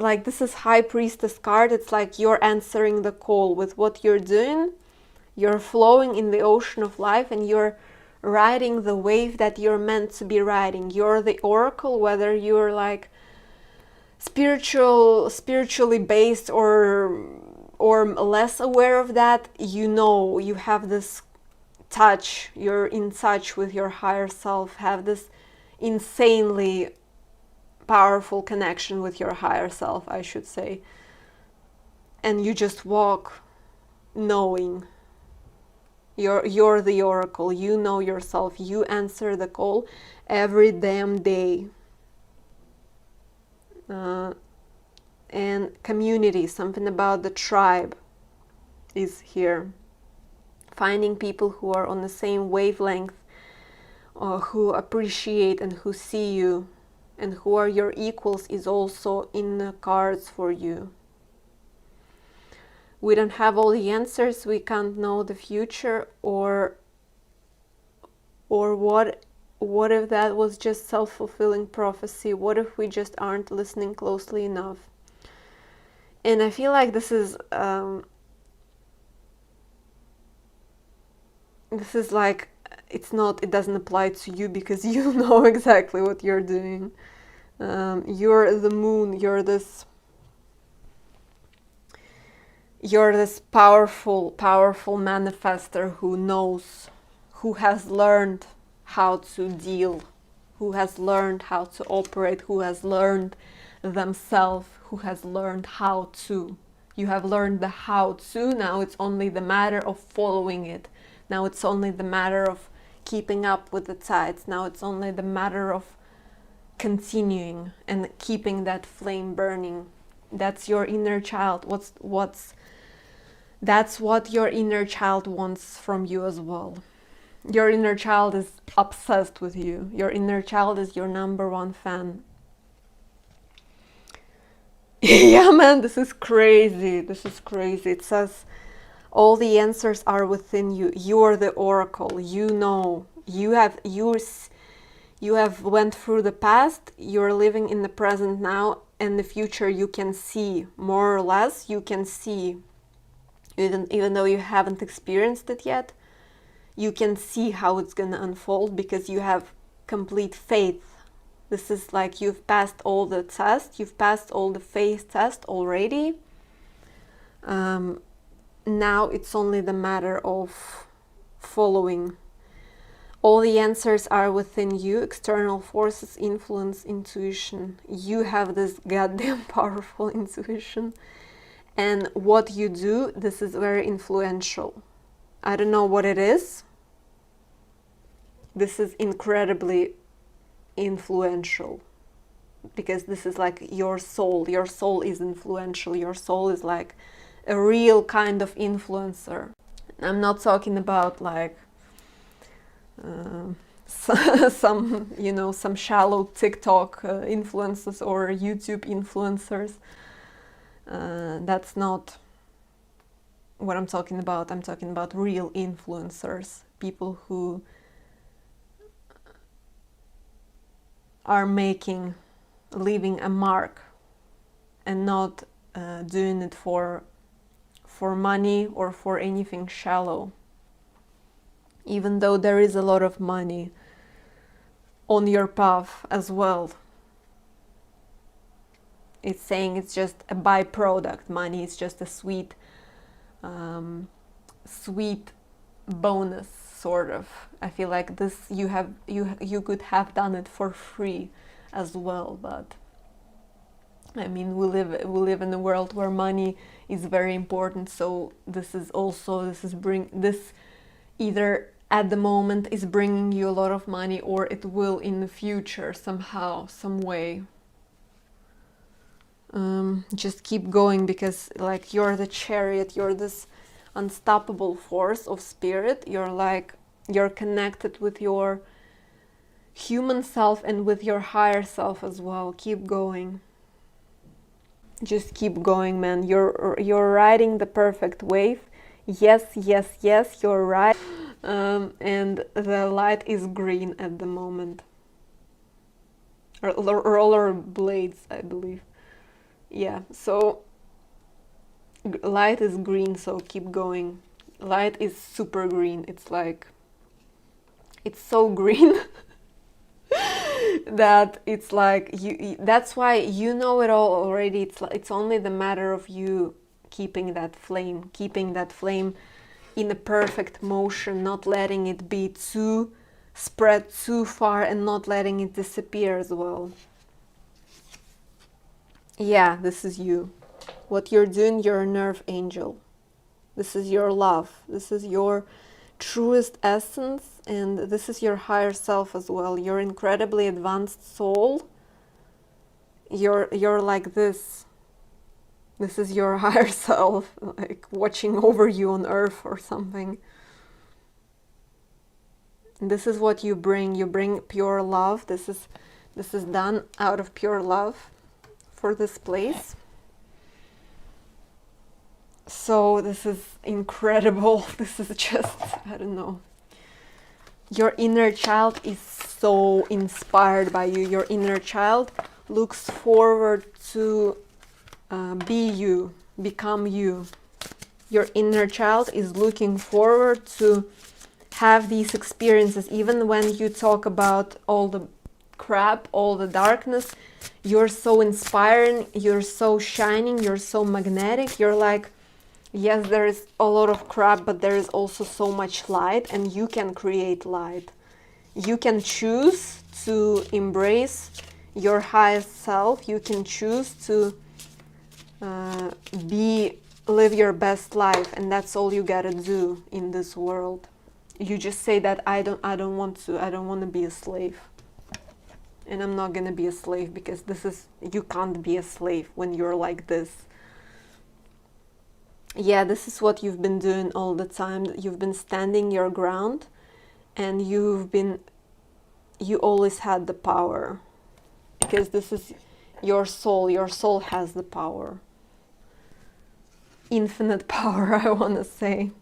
High Priestess card. It's like you're answering the call with what you're doing. You're flowing in the ocean of life and you're riding the wave that you're meant to be riding. You're the oracle, whether you're like spiritually based or less aware of that, you know, you have this touch, you're in touch with your higher self, have this insanely powerful connection with your higher self, I should say. And you just walk knowing you're the oracle, you know yourself, you answer the call every damn day. And community, something about the tribe is here. Finding people who are on the same wavelength, or who appreciate and who see you and who are your equals is also in the cards for you. We don't have all the answers, we can't know the future, or what if that was just self-fulfilling prophecy? What if we just aren't listening closely enough? And I feel like this is like, it doesn't apply to you because you know exactly what you're doing. You're the moon, you're this powerful manifester who knows, who has learned how to deal, who has learned how to operate, who has learned themselves, who has learned how to. You have learned the how to. Now it's only the matter of following it. Now it's only the matter of keeping up with the tides. Now it's only the matter of continuing and keeping that flame burning. That's your inner child. That's what your inner child wants from you as well. Your inner child is obsessed with you. Your inner child is your #1 fan. Yeah, man, this is crazy. This is crazy. It says all the answers are within you. You are the oracle. You know. You have went through the past. You're living in the present now, and the future you can see, more or less. You can see, even though you haven't experienced it yet. You can see how it's gonna unfold because you have complete faith. This is like you've passed all the tests, you've passed all the faith test already. Now it's only the matter of following. All the answers are within you. External forces, influence, intuition. You have this goddamn powerful intuition. And what you do, this is very influential. I don't know what it is. This is incredibly influential because this is like your soul. Your soul is influential. Your soul is like a real kind of influencer. I'm not talking about like some, you know, some shallow TikTok influencers or YouTube influencers. That's not what I'm talking about. I'm talking about real influencers, people who are leaving a mark and not doing it for money or for anything shallow. Even though there is a lot of money on your path as well. It's saying it's just a byproduct. Money is just a sweet bonus, sort of. I feel like this you could have done it for free as well, but I mean we live in a world where money is very important. So this either at the moment is bringing you a lot of money, or it will in the future somehow, some way. Just keep going, because like you're the chariot, you're this unstoppable force of spirit. You're connected with your human self and with your higher self as well. Keep going. Just keep going, man. You're riding the perfect wave. Yes, yes, yes, you're right. And the light is green at the moment. Roller blades, I believe. Yeah, so light is green, so keep going. Light is super green. It's like, it's so green that it's like that's why you know it all already. It's only the matter of you keeping that flame in a perfect motion, not letting it be too spread too far and not letting it disappear as well. Yeah, this is you. What you're doing, you're a nerve angel. This is your love. This is your truest essence, and this is your higher self as well. Your incredibly advanced soul. You're like this. This is your higher self, like watching over you on earth or something. And this is what you bring. You bring pure love. This is done out of pure love for this place. So this is incredible. This is just, I don't know. Your inner child is so inspired by you. Your inner child looks forward to be you, become you. Your inner child is looking forward to have these experiences. Even when you talk about all the crap, all the darkness, you're so inspiring, you're so shining, you're so magnetic. You're like, yes, there is a lot of crap, but there is also so much light, and you can create light. You can choose to embrace your highest self. You can choose to be live your best life, and that's all you gotta do in this world. You just say that I don't want to be a slave. And I'm not gonna be a slave, because you can't be a slave when you're like this. Yeah, this is what you've been doing all the time. You've been standing your ground, and you always had the power, because this is your soul. Your soul has the power. Infinite power, I want to say.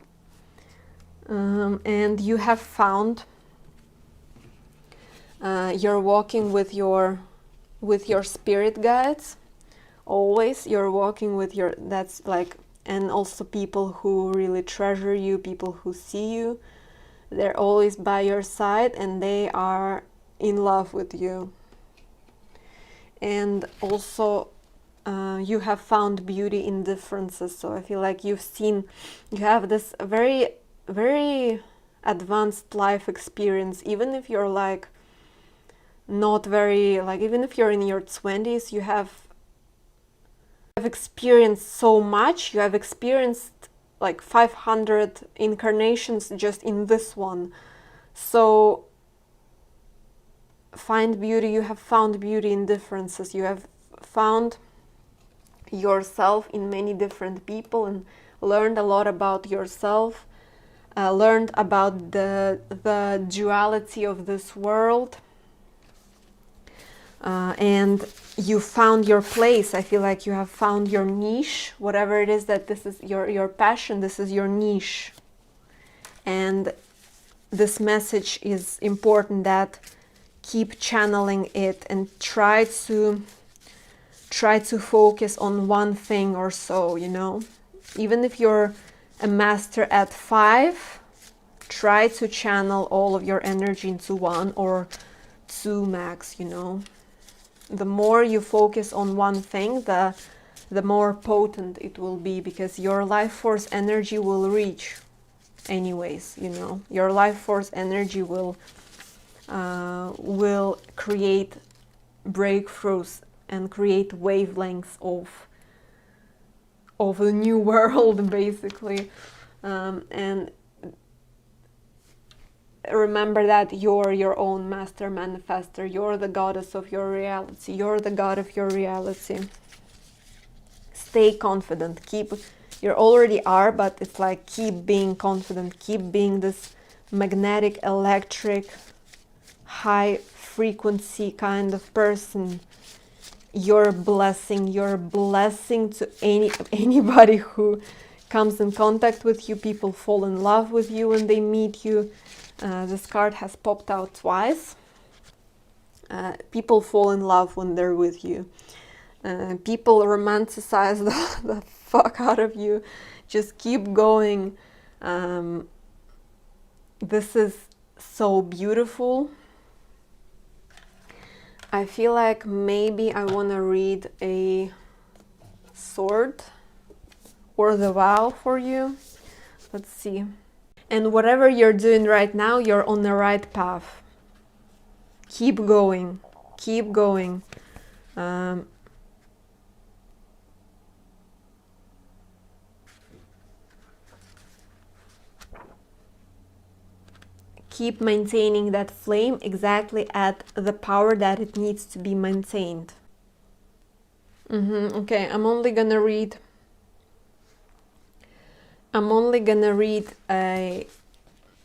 And you have found, you're walking with your spirit guides. Always you're walking with that's like, and also people who really treasure you, people who see you. They're always by your side, and they are in love with you. And also you have found beauty in differences. So I feel like you have this very, very advanced life experience. Even if you're like not very, like, even if you're in your 20s, you have experienced so much. You have experienced like 500 incarnations just in this one. So find beauty. You have found beauty in differences. You have found yourself in many different people, and learned a lot about yourself, learned about the duality of this world, and you found your place. I feel like you have found your niche, whatever it is that this is your passion. This is your niche, and this message is important, that keep channeling it and try to focus on one thing or so, you know. Even if you're a master at 5, try to channel all of your energy into 1 or 2 max, you know. The more you focus on one thing, the more potent it will be, because your life force energy will reach anyways, you know. Your life force energy will create breakthroughs and create wavelengths of a new world, basically. And remember that you're your own master manifester. You're the goddess of your reality. You're the god of your reality. Stay confident. You already are, but it's like, keep being confident. Keep being this magnetic, electric, high frequency kind of person. You're a blessing to anybody who comes in contact with you. People fall in love with you when they meet you. This card has popped out twice. People fall in love when they're with you. People romanticize the fuck out of you. Just keep going. This is so beautiful. I feel like maybe I want to read a sword or the vow for you. Let's see. And whatever you're doing right now, you're on the right path. Keep going. Keep going. Keep maintaining that flame exactly at the power that it needs to be maintained. Okay, I'm only gonna read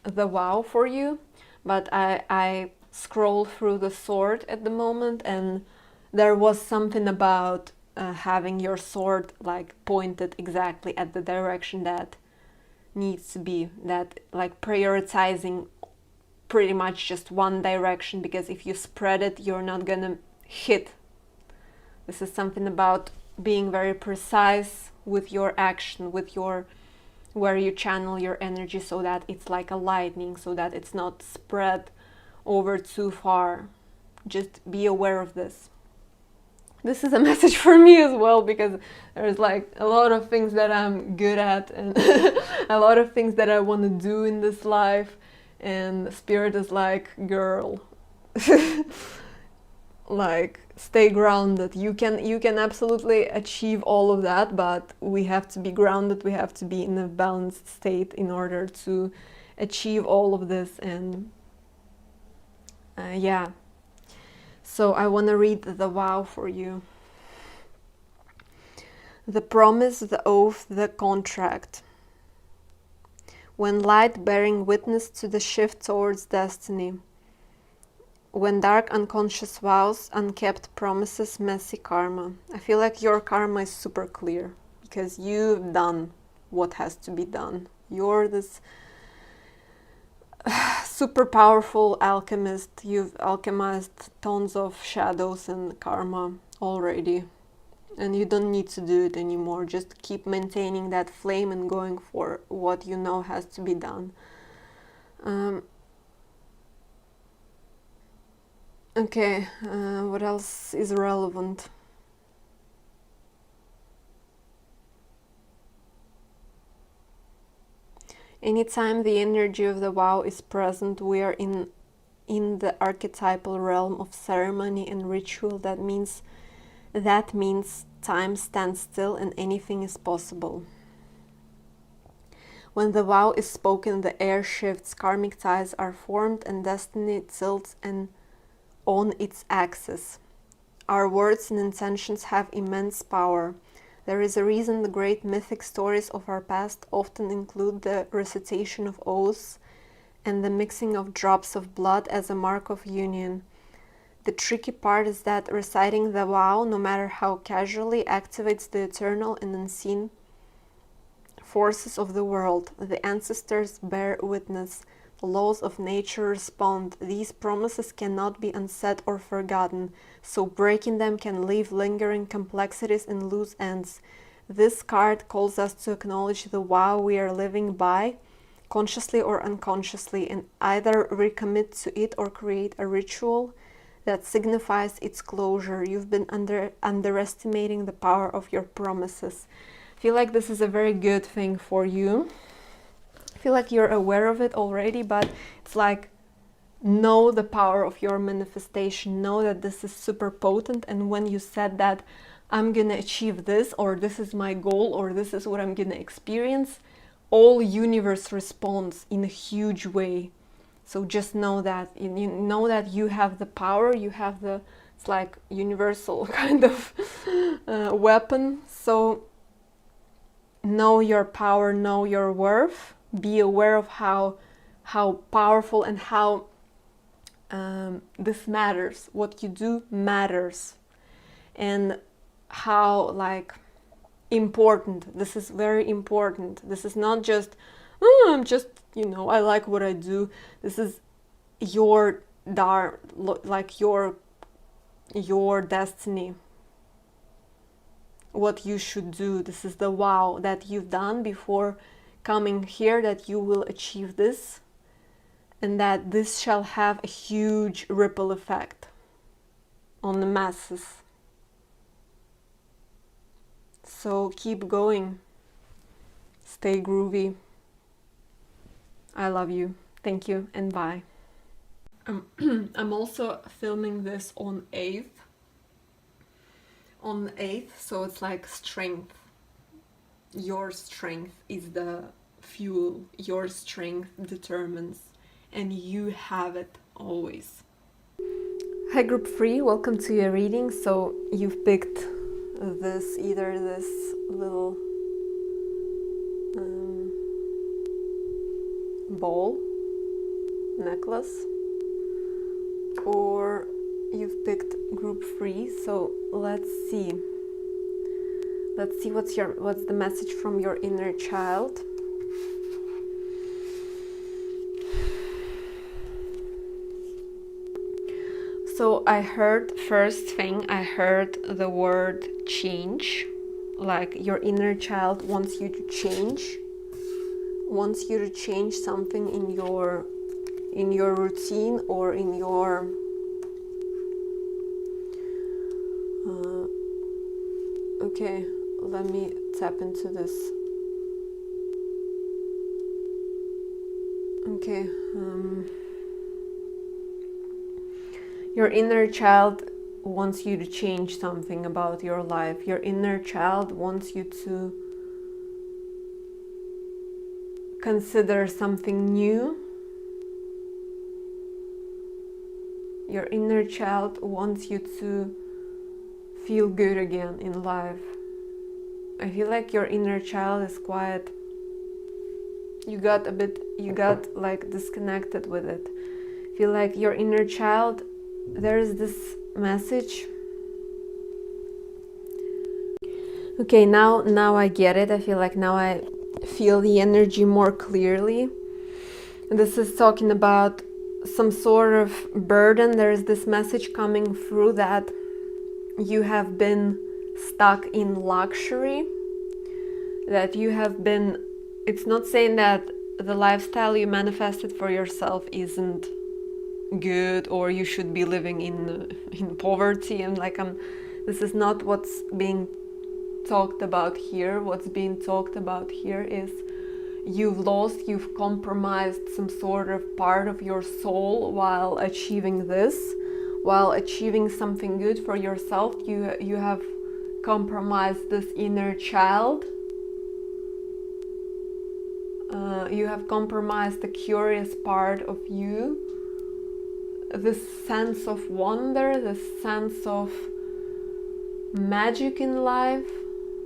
the vow for you, but I scroll through the sword at the moment, and there was something about having your sword like pointed exactly at the direction that needs to be, that like prioritizing pretty much just one direction, because if you spread it, you're not gonna hit. This is something about being very precise with your action, with your where you channel your energy, so that it's like a lightning, so that it's not spread over too far. Just be aware of this. This is a message for me as well, because there's like a lot of things that I'm good at, and a lot of things that I want to do in this life, and Spirit is like, girl, like stay grounded. You can absolutely achieve all of that, but we have to be grounded. We have to be in a balanced state in order to achieve all of this. And yeah, so I want to read the vow for you. The promise, the oath, the contract. When light bearing witness to the shift towards destiny. When dark unconscious vows, unkept promises, messy karma. I feel like your karma is super clear because you've done what has to be done. You're this super powerful alchemist. You've alchemized tons of shadows and karma already. And you don't need to do it anymore. Just keep maintaining that flame and going for what you know has to be done. Okay, what else is relevant? Anytime the energy of the vow is present, we are in the archetypal realm of ceremony and ritual. That means time stands still and anything is possible. When the vow is spoken, the air shifts, karmic ties are formed, and destiny tilts and on its axis. Our words and intentions have immense power. There is a reason the great mythic stories of our past often include the recitation of oaths and the mixing of drops of blood as a mark of union. The tricky part is that reciting the vow, no matter how casually, activates the eternal and unseen forces of the world. The ancestors bear witness. The laws of nature respond. These promises cannot be unsaid or forgotten, so breaking them can leave lingering complexities and loose ends. This card calls us to acknowledge the vow we are living by, consciously or unconsciously, and either recommit to it or create a ritual that signifies its closure. You've been underestimating the power of your promises. I feel like this is a very good thing for you. I feel like you're aware of it already, but it's like, know the power of your manifestation. Know that this is super potent, and when you said that I'm gonna achieve this, or this is my goal, or this is what I'm gonna experience, all universe responds in a huge way. So just know that, you know that you have the power, you have the, it's like universal kind of weapon. So know your power, know your worth, be aware of how powerful and how this matters. What you do matters, and how like important. This is very important. This is not just, oh, I'm just, I like what I do. This is your like your destiny, what you should do. This is the vow that you've done before coming here, that you will achieve this, and that this shall have a huge ripple effect on the masses. So keep going, stay groovy. I love you. Thank you and bye. I'm also filming this on 8th. On 8th, so it's like strength. Your strength is the fuel. Your strength determines, and you have it always. Hi group 3, welcome to your reading. So you've picked either this little ball necklace, or you've picked group 3. So let's see what's the message from your inner child. So I heard, first thing, I heard the word change. Like your inner child wants you to change, something in your routine or in your okay, let me tap into this. Okay, your inner child wants you to change something about your life. Your inner child wants you to consider something new. Your inner child wants you to feel good again in life. I feel like your inner child is quiet. You got like disconnected with it. I feel like your inner child, there is this message. Okay, now I get it. I feel like now I feel the energy more clearly. This is talking about some sort of burden. There is this message coming through that you have been stuck in luxury, that you have been, it's not saying that the lifestyle you manifested for yourself isn't good or you should be living in poverty, and like this is not what's being talked about here. What's being talked about here is you've compromised some sort of part of your soul while achieving this, while achieving something good for yourself. You have compromised this inner child. You have compromised the curious part of you, this sense of wonder, this sense of magic in life.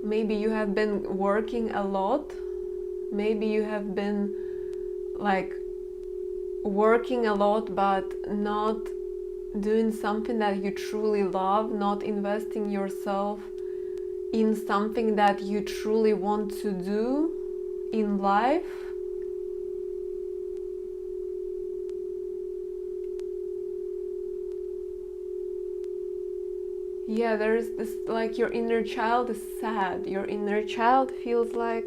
Maybe you have been working a lot. Maybe you have been like working a lot but not doing something that you truly love, not investing yourself in something that you truly want to do in life. Yeah, there's this, like, your inner child is sad. Your inner child feels like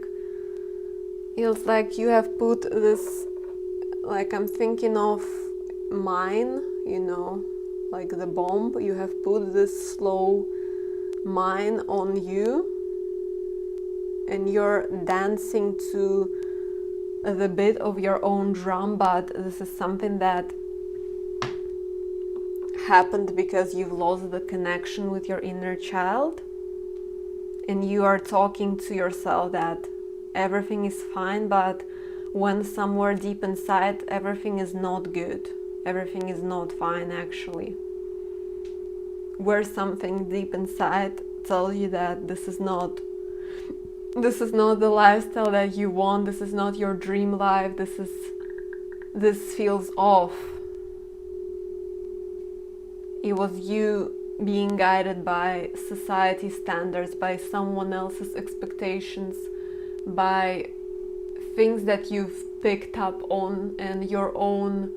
you have put this, like, I'm thinking of mine, you know, like the bomb. You have put this slow mine on you and you're dancing to the beat of your own drum, but this is something that happened because you've lost the connection with your inner child, and you are talking to yourself that everything is fine, but when somewhere deep inside everything is not good, everything is not fine actually, where something deep inside tells you that this is not the lifestyle that you want, this is not your dream life, this feels off. It was you being guided by society standards, by someone else's expectations, by things that you've picked up on, and your own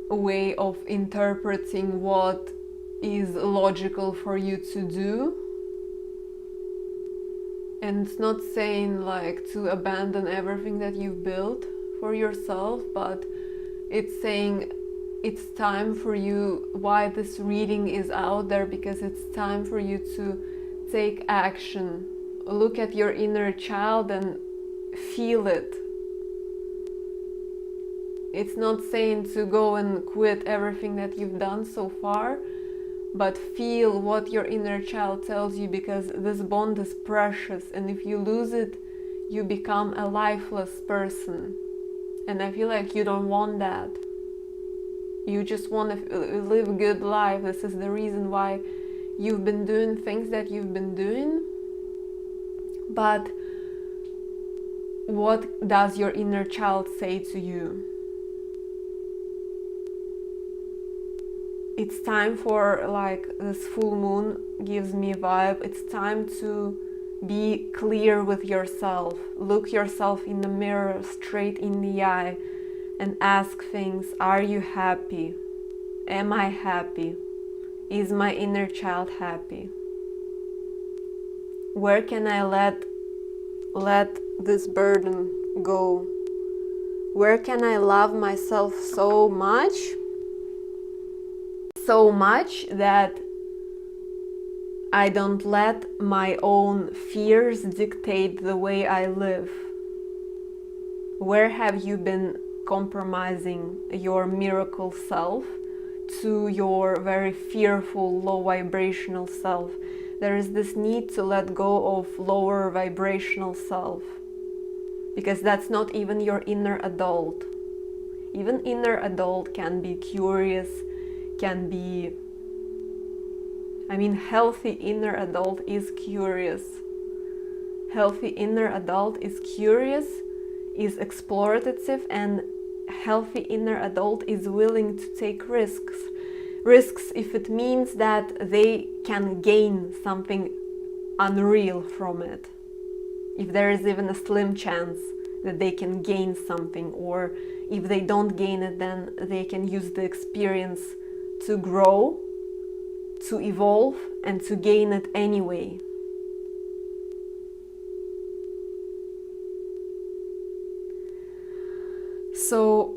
way of interpreting what is logical for you to do. And it's not saying like to abandon everything that you've built for yourself, but it's saying it's time for you, why this reading is out there, because it's time for you to take action. Look at your inner child and feel it. It's not saying to go and quit everything that you've done so far, but feel what your inner child tells you, because this bond is precious, and if you lose it, you become a lifeless person. And I feel like you don't want that. You just want to live a good life. This is the reason why you've been doing things that you've been doing. But what does your inner child say to you? It's time for, like, this full moon gives me a vibe. It's time to be clear with yourself. Look yourself in the mirror, straight in the eye, and ask things. Are you happy? Am I happy? Is my inner child happy? Where can I let this burden go? Where can I love myself so much that I don't let my own fears dictate the way I live? Where have you been compromising your miracle self to your very fearful, low vibrational self. There is this need to let go of lower vibrational self, because that's not even your inner adult. Even inner adult can be curious, can be, healthy inner adult is curious. Healthy inner adult is curious, is explorative, and healthy inner adult is willing to take risks. Risks if it means that they can gain something unreal from it. If there is even a slim chance that they can gain something, or if they don't gain it, then they can use the experience to grow, to evolve, and to gain it anyway. So,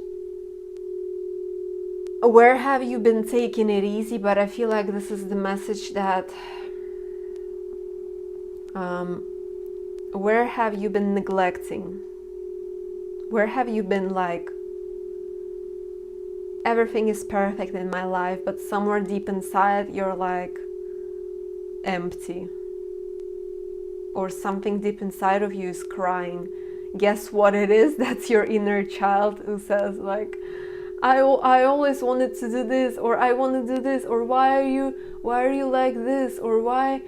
where have you been taking it easy? But I feel like this is the message that where have you been neglecting? Where have you been like, everything is perfect in my life, but somewhere deep inside you're like empty, or something deep inside of you is crying? Guess what it is? That's your inner child who says like, I always wanted to do this, or I want to do this, or why are you like this, or why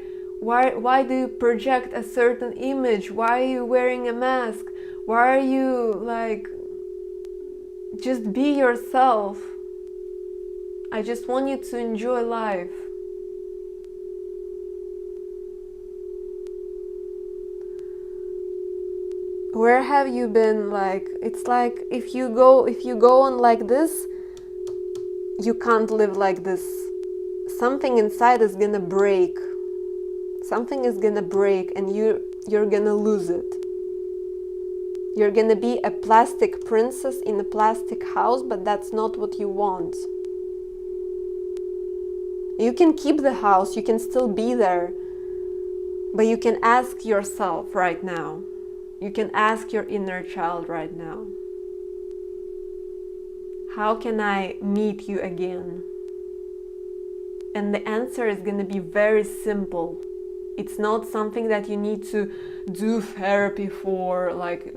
do you project a certain image? Why are you wearing a mask? Why are you like, just be yourself. I just want you to enjoy life. Where have you been like, it's like if you go on like this, you can't live like this. Something inside is gonna break. Something is gonna break, and you're gonna lose it. You're gonna be a plastic princess in a plastic house, but that's not what you want. You can keep the house, you can still be there, but you can ask yourself right now. You can ask your inner child right now, how can I meet you again? And the answer is going to be very simple. It's not something that you need to do therapy for, like,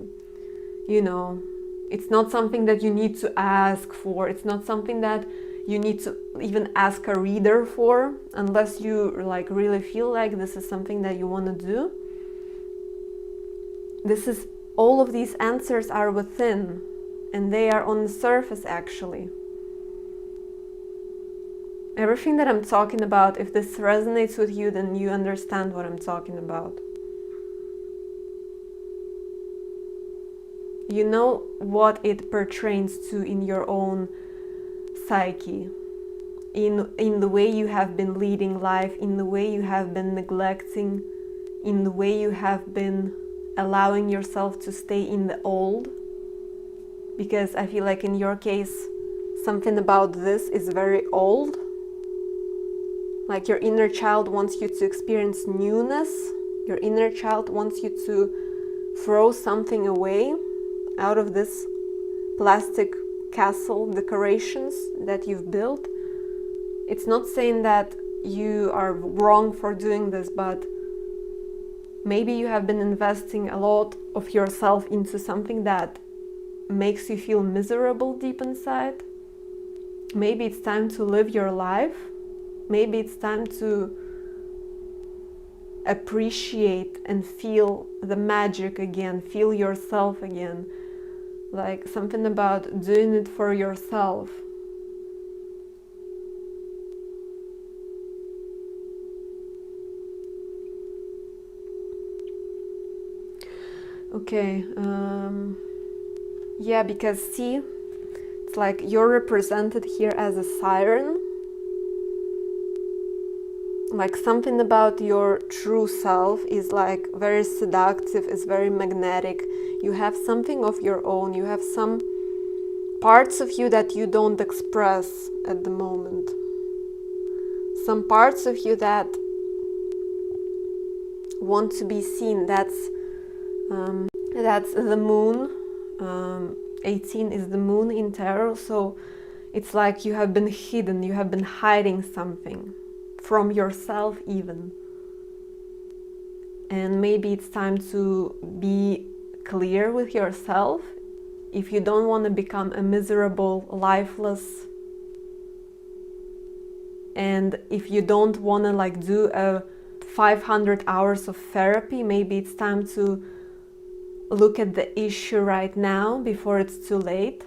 it's not something that you need to ask for. It's not something that you need to even ask a reader for, unless you like really feel like this is something that you want to do. All of these answers are within, and they are on the surface actually. Everything that I'm talking about, if this resonates with you, then you understand what I'm talking about. You know what it pertains to in your own psyche, in the way you have been leading life, in the way you have been neglecting, in the way you have been allowing yourself to stay in the old. Because I feel like in your case, something about this is very old. Like your inner child wants you to experience newness. Your inner child wants you to throw something away out of this plastic castle decorations that you've built. It's not saying that you are wrong for doing this, but maybe you have been investing a lot of yourself into something that makes you feel miserable deep inside. Maybe it's time to live your life. Maybe it's time to appreciate and feel the magic again, feel yourself again. Like something about doing it for yourself. Okay, yeah, because see, it's like you're represented here as a siren. Like something about your true self is like very seductive, is very magnetic. You have something of your own. You have some parts of you that you don't express at the moment. Some parts of you that want to be seen. That's the moon. 18 is the moon in tarot. So It's like you have been hidden, you have been hiding something from yourself even. And maybe it's time to be clear with yourself. If you don't want to become a miserable, lifeless, and if you don't want to like do a 500 hours of therapy, maybe it's time to look at the issue right now before it's too late.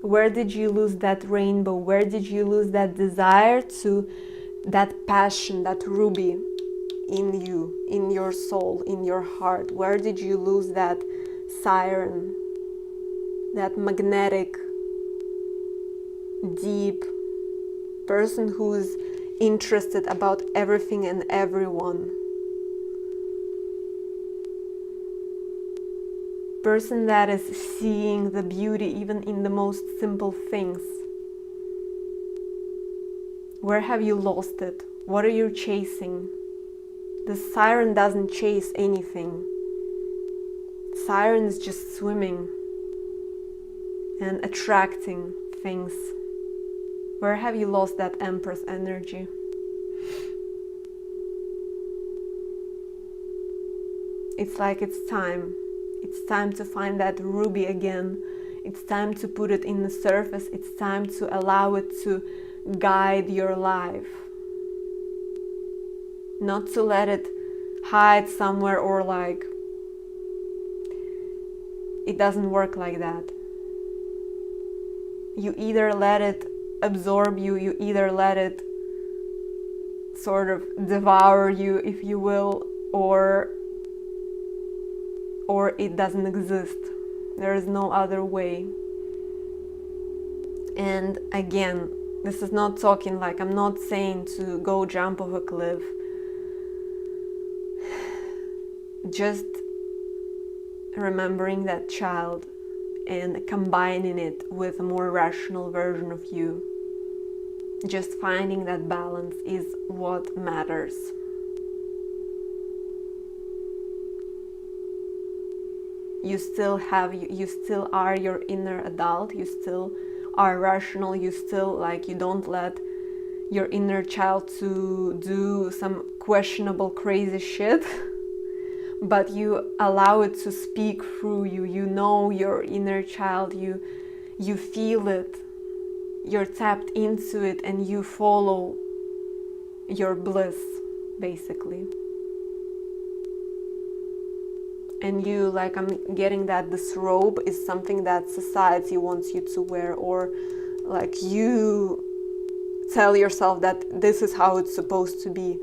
Where did you lose that rainbow? Where did you lose that desire to, that passion, that ruby in you, in your soul, in your heart? Where did you lose that siren, that magnetic, deep person who's interested about everything and everyone? Person that is seeing the beauty even in the most simple things. Where have you lost it? What are you chasing? The siren doesn't chase anything. Siren is just swimming and attracting things. Where have you lost that Empress energy? It's like it's time. It's time to find that ruby again. It's time to put it in the surface. It's time to allow it to guide your life. Not to let it hide somewhere, or like, it doesn't work like that. You either let it absorb you, you either let it sort of devour you, if you will, or it doesn't exist. There is no other way. And again, this is not talking like, I'm not saying to go jump off a cliff. Just remembering that child and combining it with a more rational version of you. Just finding that balance is what matters. You still are your inner adult, you still are rational, you still like, you don't let your inner child to do some questionable crazy shit, but you allow it to speak through you. You know your inner child, you feel it, you're tapped into it, and you follow your bliss, basically. And you, like, I'm getting that this robe is something that society wants you to wear, or like you tell yourself that this is how it's supposed to be.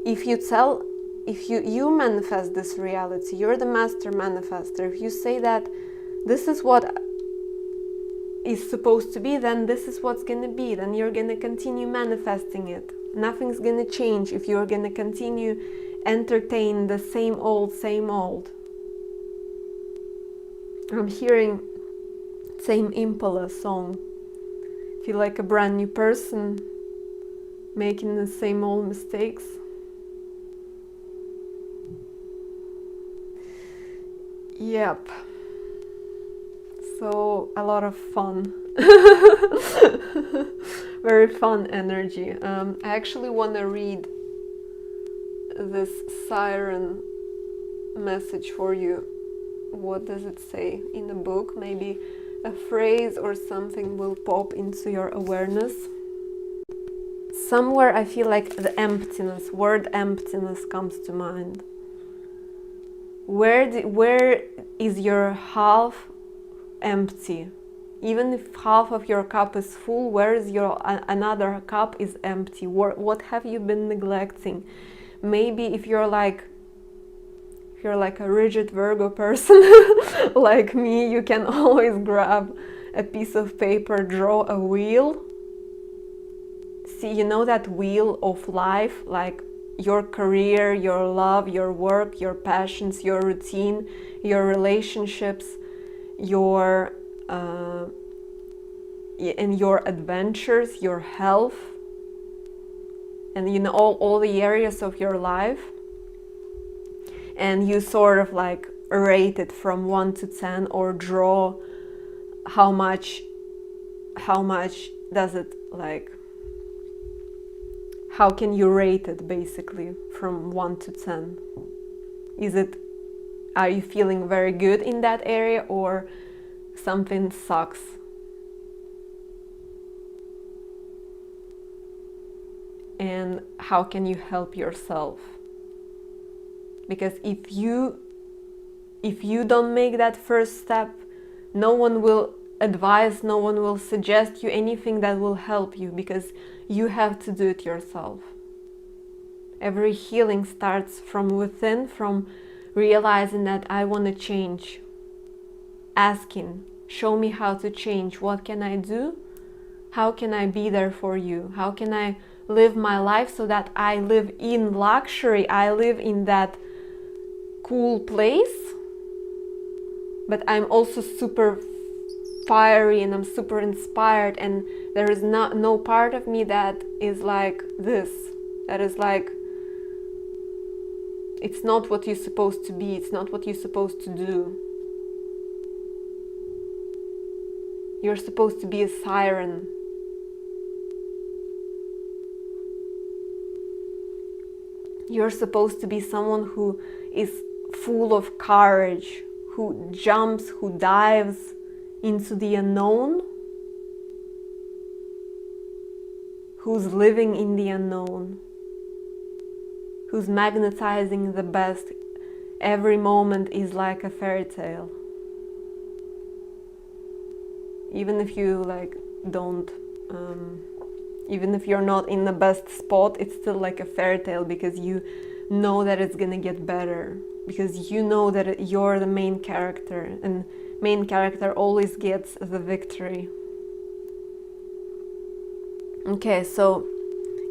If you manifest this reality, you're the master manifester. If you say that this is what is supposed to be, then this is what's gonna be. Then you're gonna continue manifesting it. Nothing's gonna change if you're gonna continue entertain the same old. I'm hearing Tame Impala song. Feel like a brand new person making the same old mistakes. Yep. So a lot of fun. Very fun energy. I actually want to read this siren message for you. What does it say in the book? Maybe a phrase or something will pop into your awareness. Somewhere I feel like the emptiness, word emptiness comes to mind. Where is your half empty? Even if half of your cup is full, where is your another cup is empty? What have you been neglecting? Maybe if you're like a rigid Virgo person like me, you can always grab a piece of paper, draw a wheel. See, you know that wheel of life, like your career, your love, your work, your passions, your routine, your relationships, your and your adventures, your health, and you know all the areas of your life. And you sort of like rate it from 1 to 10 or draw how much does it like, how can you rate it basically from 1 to 10? Are you feeling very good in that area or something sucks? And how can you help yourself? Because if you don't make that first step, no one will advise, no one will suggest you anything that will help you, because you have to do it yourself. Every healing starts from within, from realizing that I want to change. Asking, show me how to change. What can I do? How can I be there for you? How can I live my life so that I live in luxury? I live in that cool place, but I'm also super fiery and I'm super inspired, and there is no part of me that is like this, that is like, it's not what you're supposed to be, it's not what you're supposed to do. You're supposed to be a siren. You're supposed to be someone who is full of courage, who jumps, who dives into the unknown, who's living in the unknown, who's magnetizing the best. Every moment is like a fairy tale. Even if you like don't, even if you're not in the best spot, it's still like a fairy tale, because you know that it's gonna get better, because you know that you're the main character, and main character always gets the victory. Okay, so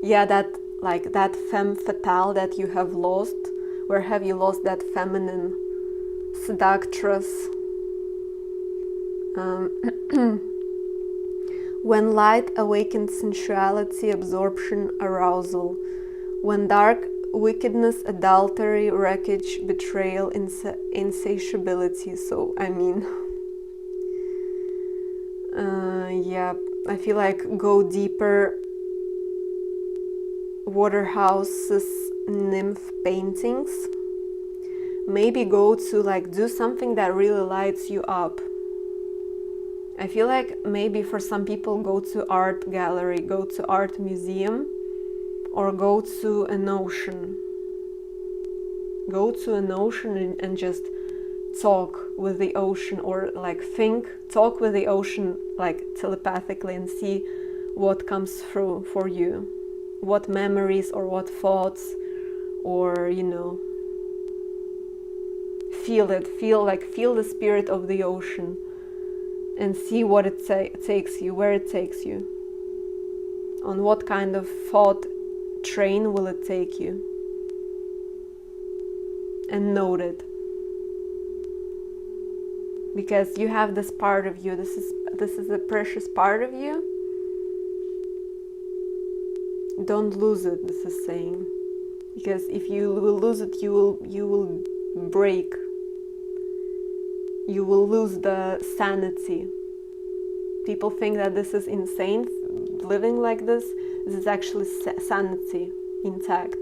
yeah, that femme fatale that you have lost, where have you lost that feminine seductress? When light awakens sensuality, absorption, arousal. When dark, wickedness, adultery, wreckage, betrayal, insatiability. So, I mean, yeah, I feel like go deeper. Waterhouses, nymph paintings. Maybe go to like do something that really lights you up. I feel like maybe for some people, go to art gallery, go to art museum, or go to an ocean. Go to an ocean and just talk with the ocean, or like talk with the ocean like telepathically, and see what comes through for you. What memories or what thoughts, or feel it, feel the spirit of the ocean, and see what it takes you, where it takes you, on what kind of thought train will it take you, and note it, because you have this part of you. This is a precious part of you. Don't lose it, this is saying, because if you will lose it, you will break. You will lose the sanity. People think that this is insane, living like this. This is actually sanity intact.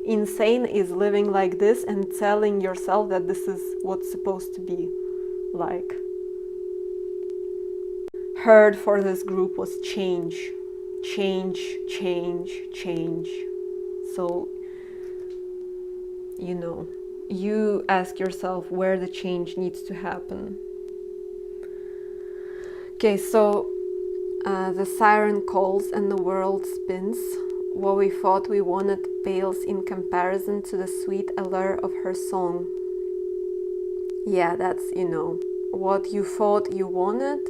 Insane is living like this and telling yourself that this is what's supposed to be like. Heard for this group was change. Change, change, change. So, you ask yourself where the change needs to happen. Okay, so the siren calls and the world spins. What we thought we wanted pales in comparison to the sweet allure of her song. Yeah, that's, what you thought you wanted,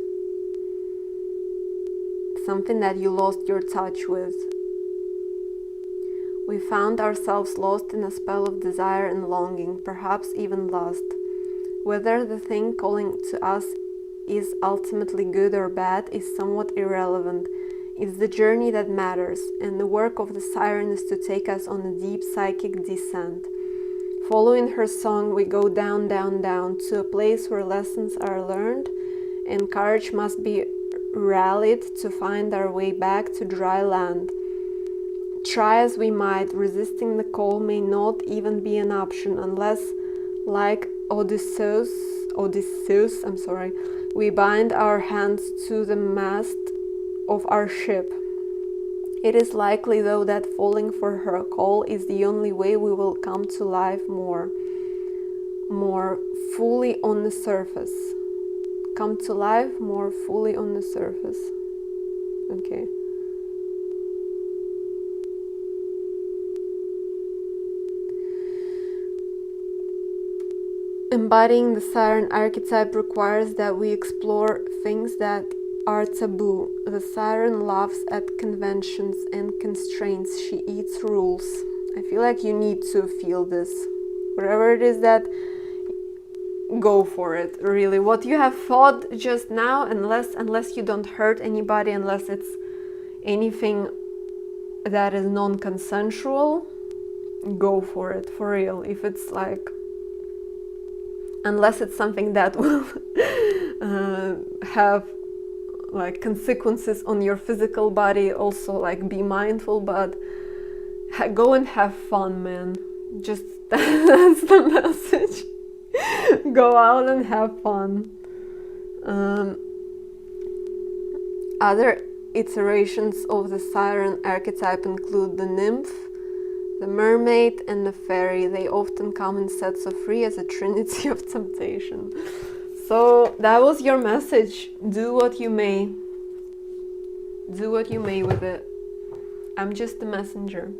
something that you lost your touch with. We found ourselves lost in a spell of desire and longing, perhaps even lust. Whether the thing calling to us is ultimately good or bad is somewhat irrelevant. It's the journey that matters, and the work of the siren is to take us on a deep psychic descent. Following her song, we go down, down, down to a place where lessons are learned and courage must be rallied to find our way back to dry land. Try as we might, resisting the call may not even be an option unless, like Odysseus, we bind our hands to the mast of our ship. It is likely, though, that falling for her call is the only way we will come to life more fully on the surface. Come to life more fully on the surface. Okay. Embodying the siren archetype requires that we explore things that are taboo. The siren laughs at conventions and constraints. She eats rules. I feel like you need to feel this. Whatever it is that, go for it, really. What you have thought just now, unless you don't hurt anybody, unless it's anything that is non-consensual, go for it, for real. If it's like, unless it's something that will have like consequences on your physical body, also like be mindful, but go and have fun, man. Just that's the message. Go out and have fun. Other iterations of the siren archetype include the nymph, the mermaid, and the fairy. They often come in sets of three as a trinity of temptation. So that was your message. Do what you may. Do what you may with it. I'm just the messenger.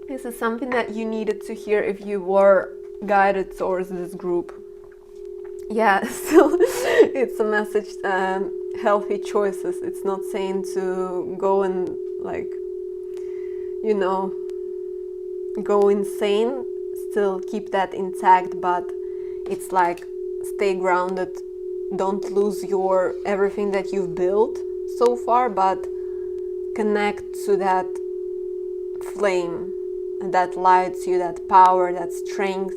This is something that you needed to hear if you were guided towards this group. Yeah, still, it's a message, healthy choices. It's not saying to go and like, you know, go insane. Still keep that intact, but it's like stay grounded. Don't lose your everything that you've built so far, but connect to that flame that lights you, that power, that strength.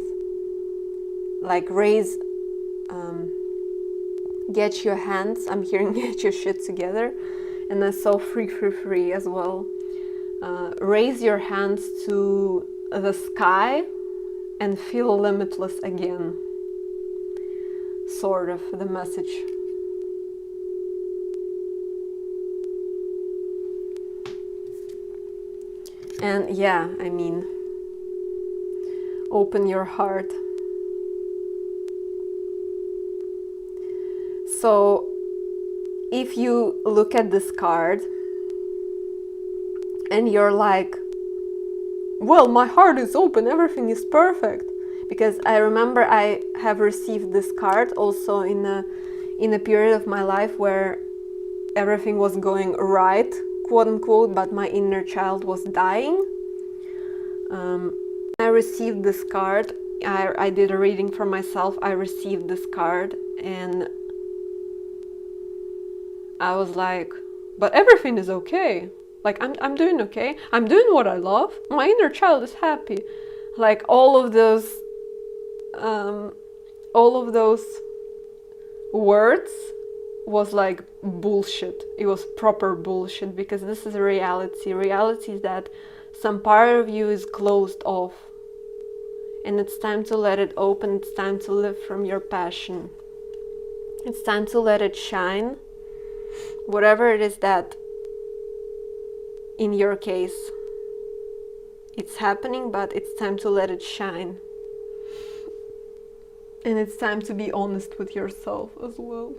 Like raise, get your hands, I'm hearing get your shit together, and I saw free as well. Raise your hands to the sky and feel limitless again. Sort of the message. And yeah, I mean, open your heart. So if you look at this card and you're like, well, my heart is open, everything is perfect. Because I remember I have received this card also in a period of my life where everything was going right, quote unquote, but my inner child was dying. I received this card. I did a reading for myself. I received this card and I was like, but everything is okay. Like I'm doing okay. I'm doing what I love. My inner child is happy. Like all of those words was like bullshit. It was proper bullshit, because this is a reality. Reality is that some part of you is closed off, and it's time to let it open. It's time to live from your passion. It's time to let it shine. Whatever it is that, in your case, it's happening, but it's time to let it shine. And it's time to be honest with yourself as well.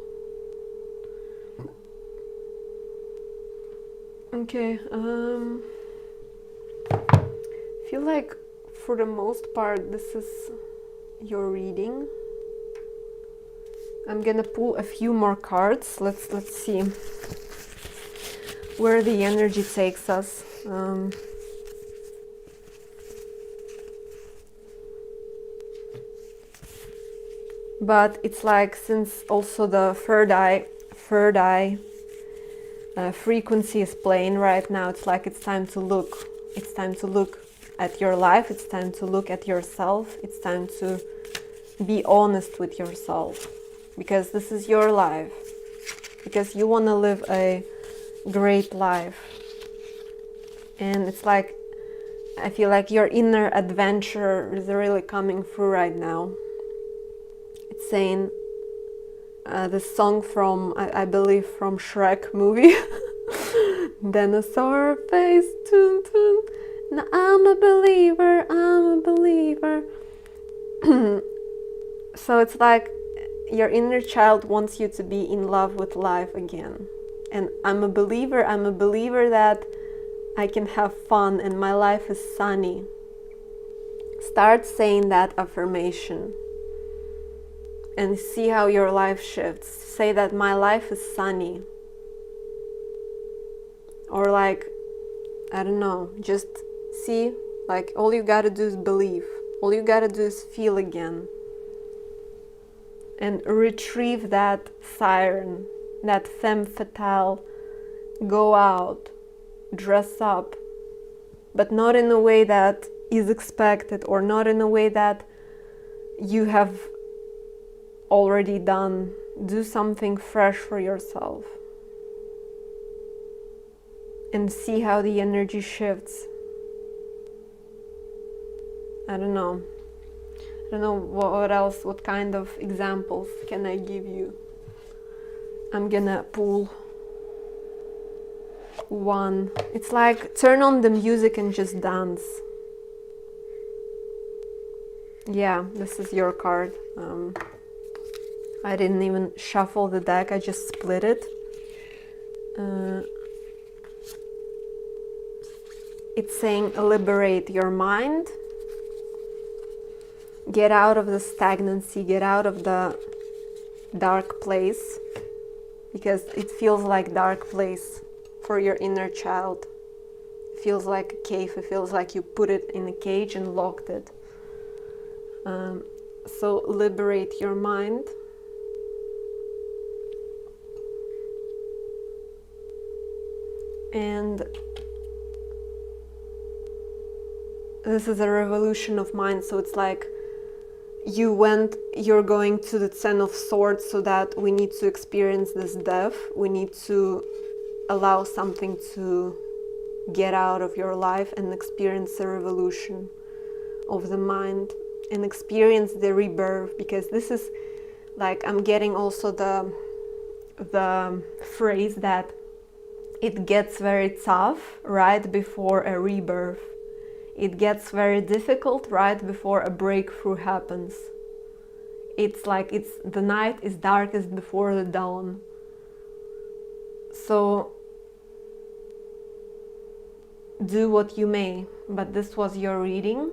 Okay, I feel like for the most part this is your reading. I'm gonna pull a few more cards. Let's see where the energy takes us. But it's like, since also the third eye frequency is playing right now, it's like it's time to look. It's time to look. at your life. It's time to look at yourself. It's time to be honest with yourself, because this is your life, because you want to live a great life. And it's like, I feel like your inner adventure is really coming through right now. It's saying this song from, I believe, from Shrek movie. Dinosaur face, toon toon. Now I'm a believer, I'm a believer. So it's like your inner child wants you to be in love with life again. And I'm a believer that I can have fun and my life is sunny. Start saying that affirmation and see how your life shifts. Say that my life is sunny. Or like, I don't know, just see, like all you gotta do is believe. All you gotta do is feel again. And retrieve that siren, that femme fatale. Go out, dress up, but not in a way that is expected, or not in a way that you have already done. Do something fresh for yourself and see how the energy shifts. I don't know what else, what kind of examples can I give you. I'm gonna pull one. It's like, turn on the music and just dance. Yeah, this is your card. I didn't even shuffle the deck, I just split it. It's saying liberate your mind. Get out of the stagnancy, get out of the dark place, because it feels like dark place for your inner child. It feels like a cave, it feels like you put it in a cage and locked it. So liberate your mind. And this is a revolution of mind, so it's like you're going to the Ten of Swords, so that we need to experience this death. We need to allow something to get out of your life and experience a revolution of the mind and experience the rebirth, because this is like, I'm getting also the phrase that it gets very tough right before a rebirth. It gets very difficult right before a breakthrough happens. It's like the night is darkest before the dawn. So do what you may, but this was your reading.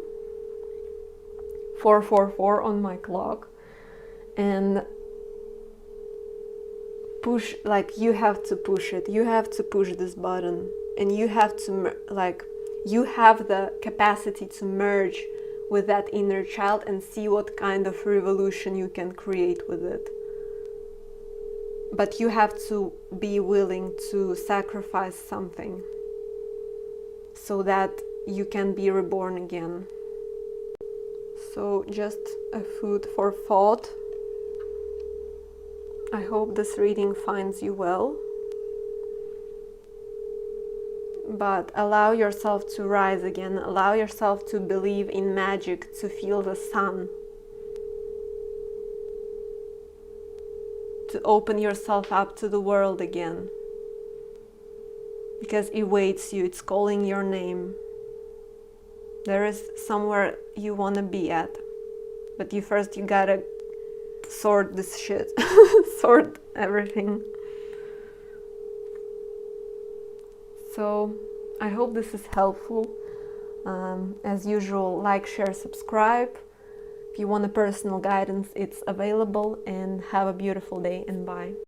444 on my clock. And push, like you have to push it. You have to push this button, and you have to you have the capacity to merge with that inner child and see what kind of revolution you can create with it. But you have to be willing to sacrifice something so that you can be reborn again. So just a food for thought. I hope this reading finds you well. But allow yourself to rise again. Allow yourself to believe in magic, to feel the sun. To open yourself up to the world again. Because it waits you, it's calling your name. There is somewhere you want to be at. But you gotta sort this shit. Sort everything. So I hope this is helpful. As usual, like, share, subscribe. If you want a personal guidance, it's available, and have a beautiful day, and bye.